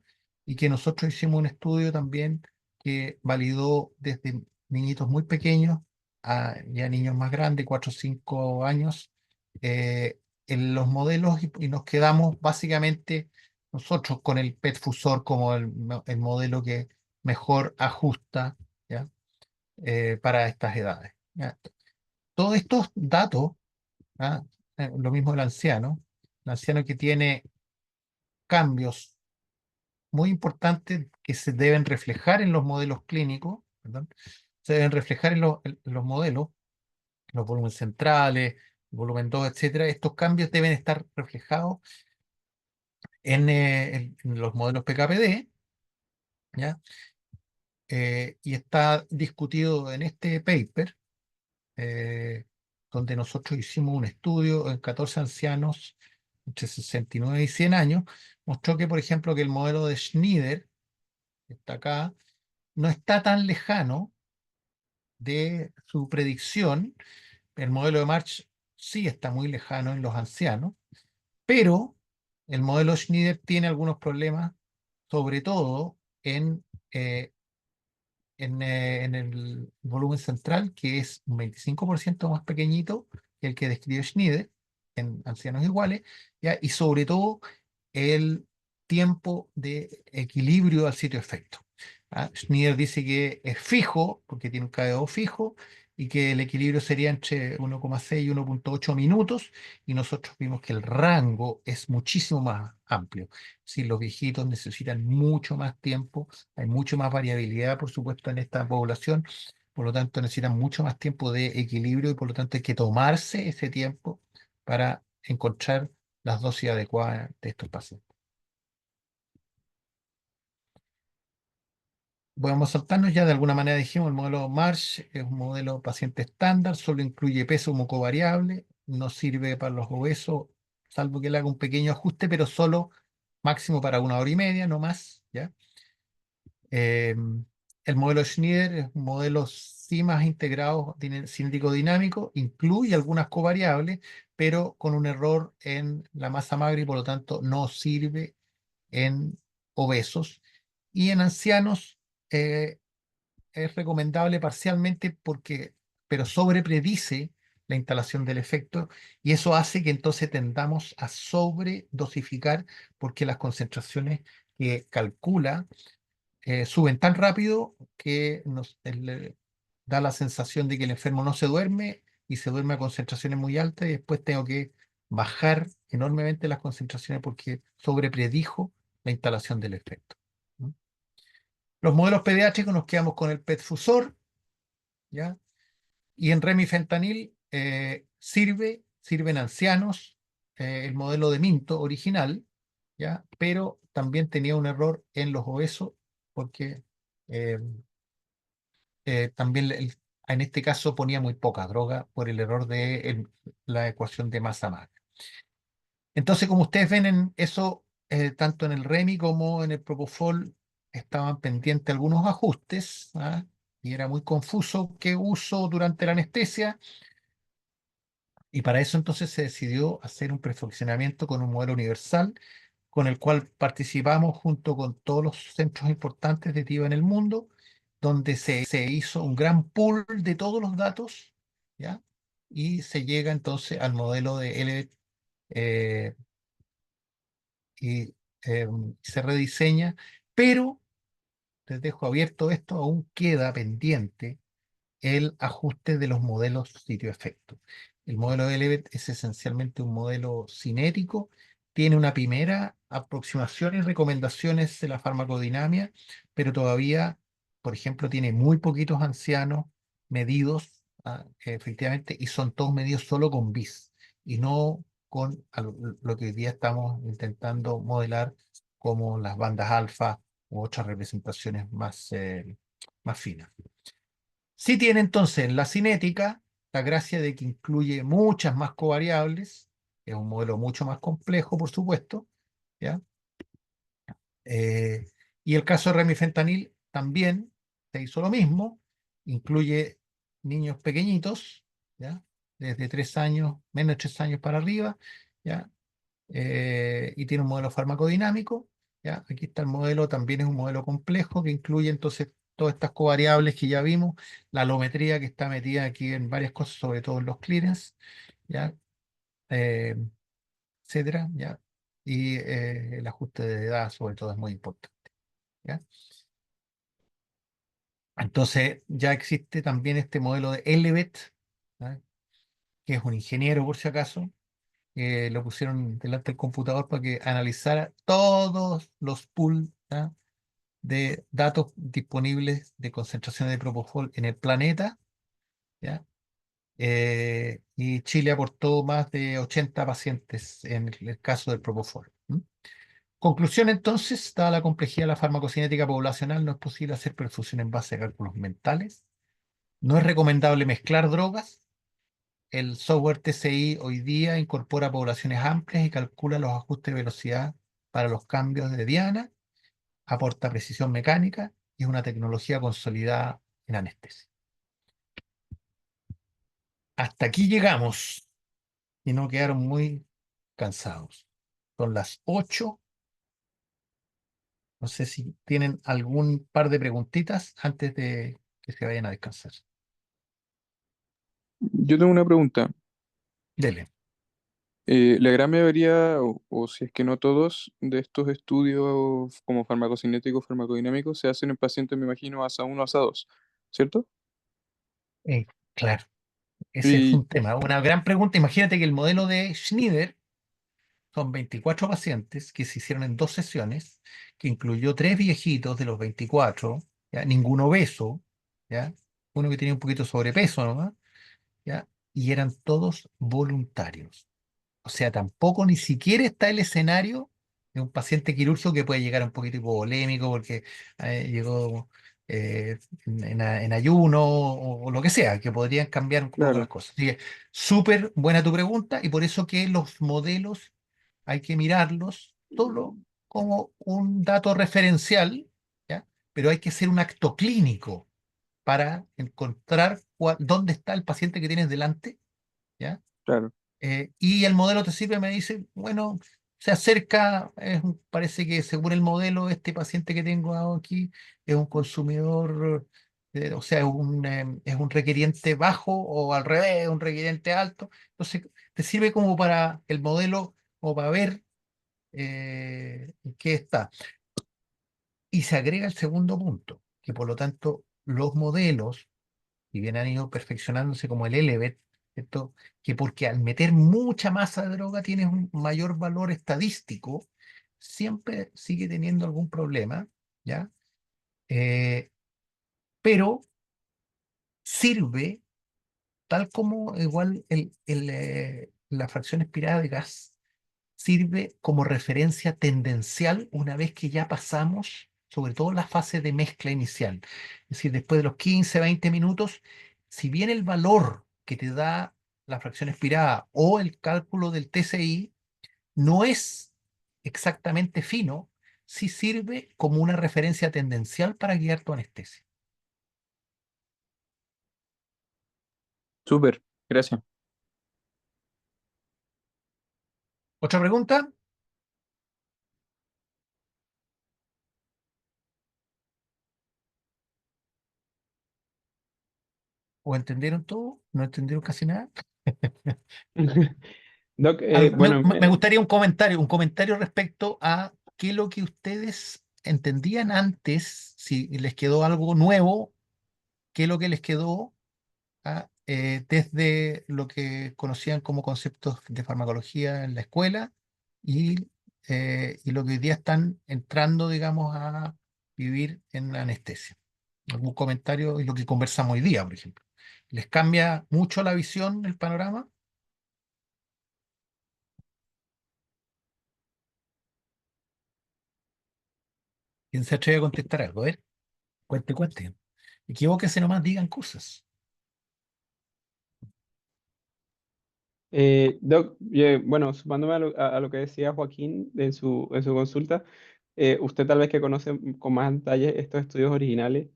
y que nosotros hicimos un estudio también que validó desde niñitos muy pequeños a ya niños más grandes, 4 o 5 años, en los modelos, y nos quedamos básicamente nosotros con el PET-Fusor como el modelo que mejor ajusta, ¿ya? Para estas edades, ¿ya? Todos estos datos, ¿ah? Lo mismo el anciano que tiene cambios muy importantes que se deben reflejar en los modelos clínicos, perdón, se deben reflejar en los modelos, los volúmenes centrales, el volumen 2, etcétera. Estos cambios deben estar reflejados en los modelos PKPD, ¿ya? Y está discutido en este paper, donde nosotros hicimos un estudio en 14 ancianos entre 69 y 100 años, mostró que, por ejemplo, que el modelo de Schneider, que está acá, no está tan lejano de su predicción. El modelo de March sí está muy lejano en los ancianos, pero el modelo Schneider tiene algunos problemas, sobre todo en el volumen central, que es un 25% más pequeñito que el que describe Schneider en ancianos iguales, ¿ya? Y sobre todo el tiempo de equilibrio al sitio efecto. ¿Ah? Schneider dice que es fijo, porque tiene un KDO fijo, y que el equilibrio sería entre 1,6 y 1,8 minutos, y nosotros vimos que el rango es muchísimo más amplio. Si los viejitos necesitan mucho más tiempo, hay mucho más variabilidad, por supuesto, en esta población, por lo tanto necesitan mucho más tiempo de equilibrio y por lo tanto hay que tomarse ese tiempo para encontrar las dosis adecuadas de estos pacientes. Vamos a saltarnos ya, de alguna manera dijimos, el modelo Marsh es un modelo paciente estándar, solo incluye peso como covariable, no sirve para los obesos, salvo que le haga un pequeño ajuste, pero solo máximo para 1 hora y media, no más, ¿ya? Eh, el modelo Schneider es un modelo sí más integrado cinético dinámico, incluye algunas covariables, pero con un error en la masa magra y por lo tanto no sirve en obesos. Y en ancianos es recomendable parcialmente pero sobrepredice la instalación del efecto y eso hace que entonces tendamos a sobredosificar porque las concentraciones que calcula suben tan rápido que da la sensación de que el enfermo no se duerme y se duerme a concentraciones muy altas y después tengo que bajar enormemente las concentraciones porque sobrepredijo la instalación del efecto. ¿No? Los modelos pediátricos nos quedamos con el PET-Fusor, ¿ya? Y en remifentanil sirve en ancianos, el modelo de Minto original, ¿ya? Pero también tenía un error en los obesos porque eh, también en este caso ponía muy poca droga por el error de la ecuación de masa magra. Entonces, como ustedes ven en eso, tanto en el REMI como en el Propofol estaban pendientes algunos ajustes, ¿ah? Y era muy confuso qué uso durante la anestesia. Y para eso entonces se decidió hacer un perfeccionamiento con un modelo universal, con el cual participamos junto con todos los centros importantes de TIVA en el mundo, donde se hizo un gran pool de todos los datos, ¿ya? Y se llega entonces al modelo de LBET y se rediseña, pero les dejo abierto esto, aún queda pendiente el ajuste de los modelos sitio-efecto. El modelo de Levet es esencialmente un modelo cinético, tiene una primera aproximación y recomendaciones de la farmacodinamia, pero todavía, por ejemplo, tiene muy poquitos ancianos medidos, efectivamente, y son todos medidos solo con BIS, y no con lo que hoy día estamos intentando modelar como las bandas alfa u otras representaciones más finas. Sí tiene entonces en la cinética la gracia de que incluye muchas más covariables, es un modelo mucho más complejo, por supuesto, ¿ya? Eh, y el caso de remifentanil también se hizo lo mismo, incluye niños pequeñitos, ¿ya? Desde 3 años, menos de 3 años para arriba, ¿ya? Y tiene un modelo farmacodinámico, ¿ya? Aquí está el modelo, también es un modelo complejo que incluye entonces todas estas covariables que ya vimos, la alometría que está metida aquí en varias cosas, sobre todo en los clearance, ¿ya? Eh, etcétera, ¿ya? Y el ajuste de edad sobre todo es muy importante, ¿ya? Entonces ya existe también este modelo de Elevet, ¿ya? Que es un ingeniero por si acaso, lo pusieron delante del computador para que analizara todos los pools, ¿ya? De datos disponibles de concentraciones de propofol en el planeta, ¿ya? Y Chile aportó más de 80 pacientes en el caso del propofol. Conclusión entonces, dada la complejidad de la farmacocinética poblacional, no es posible hacer perfusión en base a cálculos mentales, no es recomendable mezclar drogas, el software TCI hoy día incorpora poblaciones amplias y calcula los ajustes de velocidad para los cambios de diana, aporta precisión mecánica y es una tecnología consolidada en anestesia. Hasta aquí llegamos y no quedaron muy cansados. Son las 8. No sé si tienen algún par de preguntitas antes de que se vayan a descansar. Yo tengo una pregunta. Dele. La gran mayoría, o si es que no todos, de estos estudios como farmacocinéticos, farmacodinámicos, se hacen en pacientes, me imagino, ASA 1, ASA 2, ¿cierto? Claro, ese es Y un tema. Una gran pregunta. Imagínate que el modelo de Schneider son 24 pacientes que se hicieron en 2 sesiones, que incluyó 3 viejitos de los 24, ¿ya? Ninguno obeso, ¿ya? Uno que tenía un poquito de sobrepeso nomás, ¿ya? Y eran todos voluntarios. O sea, tampoco ni siquiera está el escenario de un paciente quirúrgico que puede llegar un poquito hipovolémico porque llegó en ayuno o lo que sea, que podrían cambiar un poco las claro, cosas. Así que súper buena tu pregunta y por eso que los modelos hay que mirarlos solo como un dato referencial, ¿ya? Pero hay que hacer un acto clínico para encontrar dónde está el paciente que tienes delante, ¿ya? claro, Y el modelo te sirve, me dice, bueno, se acerca, parece que según el modelo, este paciente que tengo aquí es un consumidor, o sea, es un requiriente bajo o al revés, un requiriente alto. Entonces, te sirve como para el modelo o para ver en qué está. Y se agrega el segundo punto, que por lo tanto los modelos y bien han ido perfeccionándose como el Elevet, ¿cierto? Que porque al meter mucha masa de droga tienes un mayor valor estadístico, siempre sigue teniendo algún problema, ¿ya? Eh, pero sirve, tal como igual la fracción expirada de gas, sirve como referencia tendencial una vez que ya pasamos, sobre todo la fase de mezcla inicial. Es decir, después de los 15, 20 minutos, si bien el valor que te da la fracción expirada o el cálculo del TCI no es exactamente fino, sí sirve como una referencia tendencial para guiar tu anestesia. súper, gracias. ¿Otra pregunta? ¿O entendieron todo? ¿No entendieron casi nada? Doc, Me, bueno, me gustaría un comentario respecto a qué es lo que ustedes entendían antes, si les quedó algo nuevo, qué es lo que les quedó desde lo que conocían como conceptos de farmacología en la escuela y lo que hoy día están entrando, digamos, a vivir en la anestesia. ¿Algún comentario y lo que conversamos hoy día, por ejemplo? ¿Les cambia mucho la visión, el panorama? ¿Quién se atreve a contestar algo? A ver. Cuente, cuente. Equivóquese nomás, digan cosas. Doc, bueno, sumándome a lo que decía Joaquín en su consulta, usted tal vez que conoce con más detalle estos estudios originales,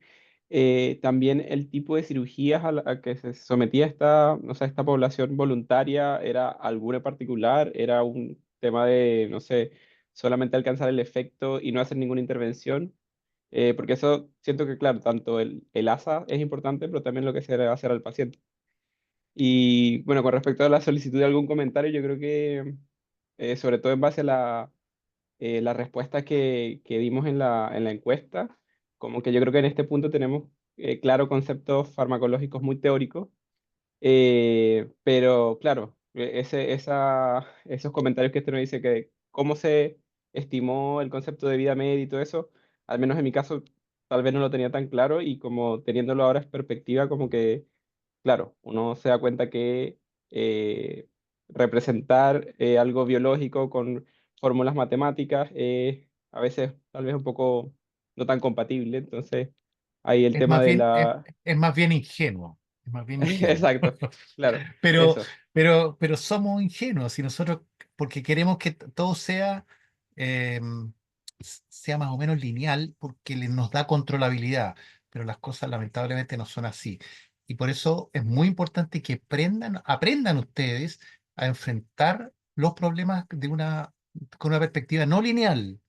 también el tipo de cirugías a que se sometía esta, o sea, esta población voluntaria, ¿era alguna en particular? ¿Era un tema de, no sé, solamente alcanzar el efecto y no hacer ninguna intervención? Porque eso siento que, claro, tanto el ASA es importante, pero también lo que se le va a hacer al paciente. Y bueno, con respecto a la solicitud de algún comentario, yo creo que, sobre todo en base a la respuesta que dimos en la encuesta, como que yo creo que en este punto tenemos claro conceptos farmacológicos muy teóricos, pero claro, esos comentarios que usted nos dice que cómo se estimó el concepto de vida media y todo eso, al menos en mi caso, tal vez no lo tenía tan claro y como teniéndolo ahora en perspectiva, como que claro, uno se da cuenta que representar algo biológico con fórmulas matemáticas es a veces tal vez un poco no tan compatible. Entonces, ahí el Es tema más de bien, la... es más bien ingenuo. es más bien ingenuo. Exacto, claro, Pero, eso. pero somos ingenuos y nosotros, porque queremos que todo sea, eh, sea más o menos lineal, porque nos da controlabilidad, pero las cosas lamentablemente no son así. Y por eso es muy importante que aprendan ustedes a enfrentar los problemas con una perspectiva no lineal.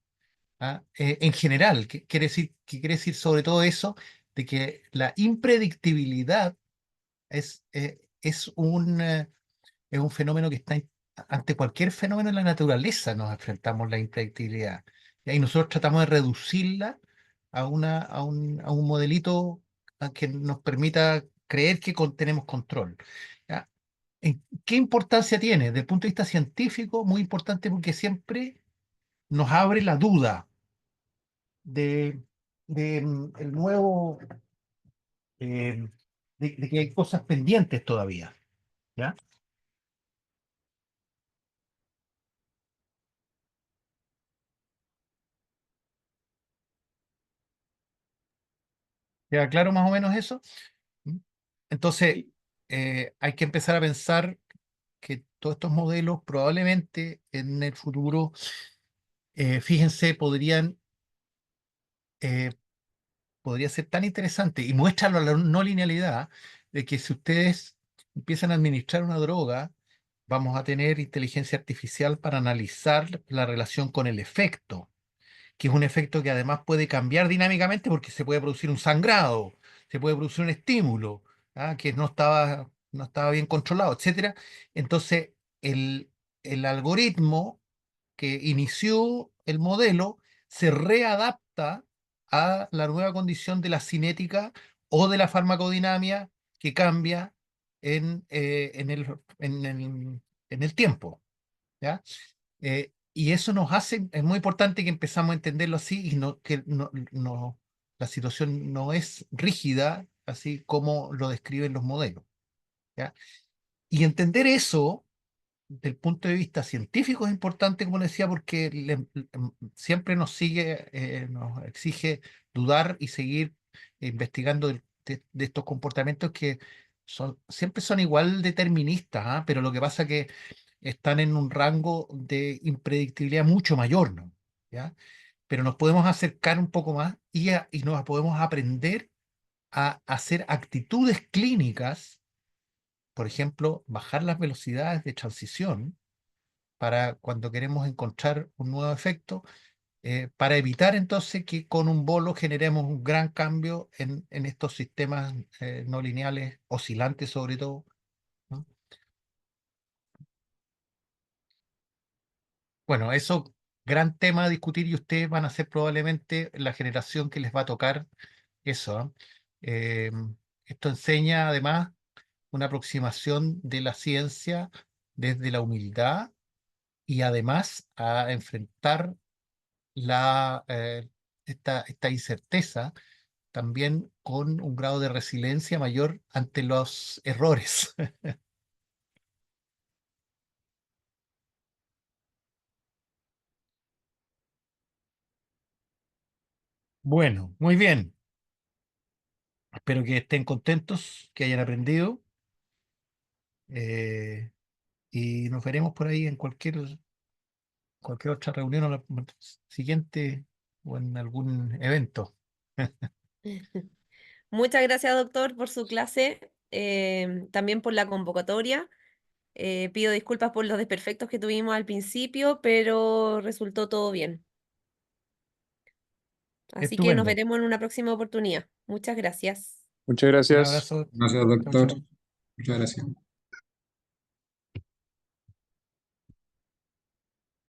¿Ah? En general, ¿qué quiere decir sobre todo eso? De que la impredictibilidad es un fenómeno que está ante cualquier fenómeno en la naturaleza, nos enfrentamos la impredictibilidad. Y ahí nosotros tratamos de reducirla a un modelito que nos permita creer que tenemos control. ¿Ya? ¿Qué importancia tiene? Desde el punto de vista científico, muy importante porque siempre nos abre la duda de, el nuevo, eh, de que hay cosas pendientes todavía. ¿Ya? ¿Queda claro más o menos eso? ¿Mm? Entonces, Sí. hay que empezar a pensar que todos estos modelos probablemente en el futuro, fíjense, eh, podría ser tan interesante y muestra la no linealidad de que si ustedes empiezan a administrar una droga, vamos a tener inteligencia artificial para analizar la relación con el efecto, que es un efecto que además puede cambiar dinámicamente porque se puede producir un sangrado, se puede producir un estímulo, que no estaba bien controlado, etcétera. Entonces, el, el algoritmo que inició el modelo se readapta a la nueva condición de la cinética o de la farmacodinámica que cambia en el tiempo. ¿Ya? Y eso nos hace, es muy importante que empezamos a entenderlo así y que la situación no es rígida, así como lo describen los modelos. ¿Ya? Y entender eso del punto de vista científico es importante, como le decía, porque siempre nos exige dudar y seguir investigando de estos comportamientos que siempre son igual deterministas, pero lo que pasa es que están en un rango de impredictibilidad mucho mayor, ¿no? ¿Ya? Pero nos podemos acercar un poco más y nos podemos aprender a hacer actitudes clínicas, por ejemplo, bajar las velocidades de transición para cuando queremos encontrar un nuevo efecto, para evitar entonces que con un bolo generemos un gran cambio en estos sistemas no lineales, oscilantes sobre todo, ¿no? Bueno, eso, gran tema a discutir y ustedes van a ser probablemente la generación que les va a tocar eso. ¿Ah? Eh, Esto enseña además una aproximación de la ciencia desde la humildad y además a enfrentar esta incerteza también con un grado de resiliencia mayor ante los errores. Bueno, muy bien. Espero que estén contentos, que hayan aprendido, eh, y nos veremos por ahí en cualquier otra reunión o la siguiente o en algún evento. Muchas gracias, doctor, por su clase, también por la convocatoria. Pido disculpas por los desperfectos que tuvimos al principio, pero resultó todo bien. Así que nos Estupendo. veremos en una próxima oportunidad. Muchas gracias. Muchas Un gracias. abrazo. Gracias, Chau, doctor. chau. Muchas gracias.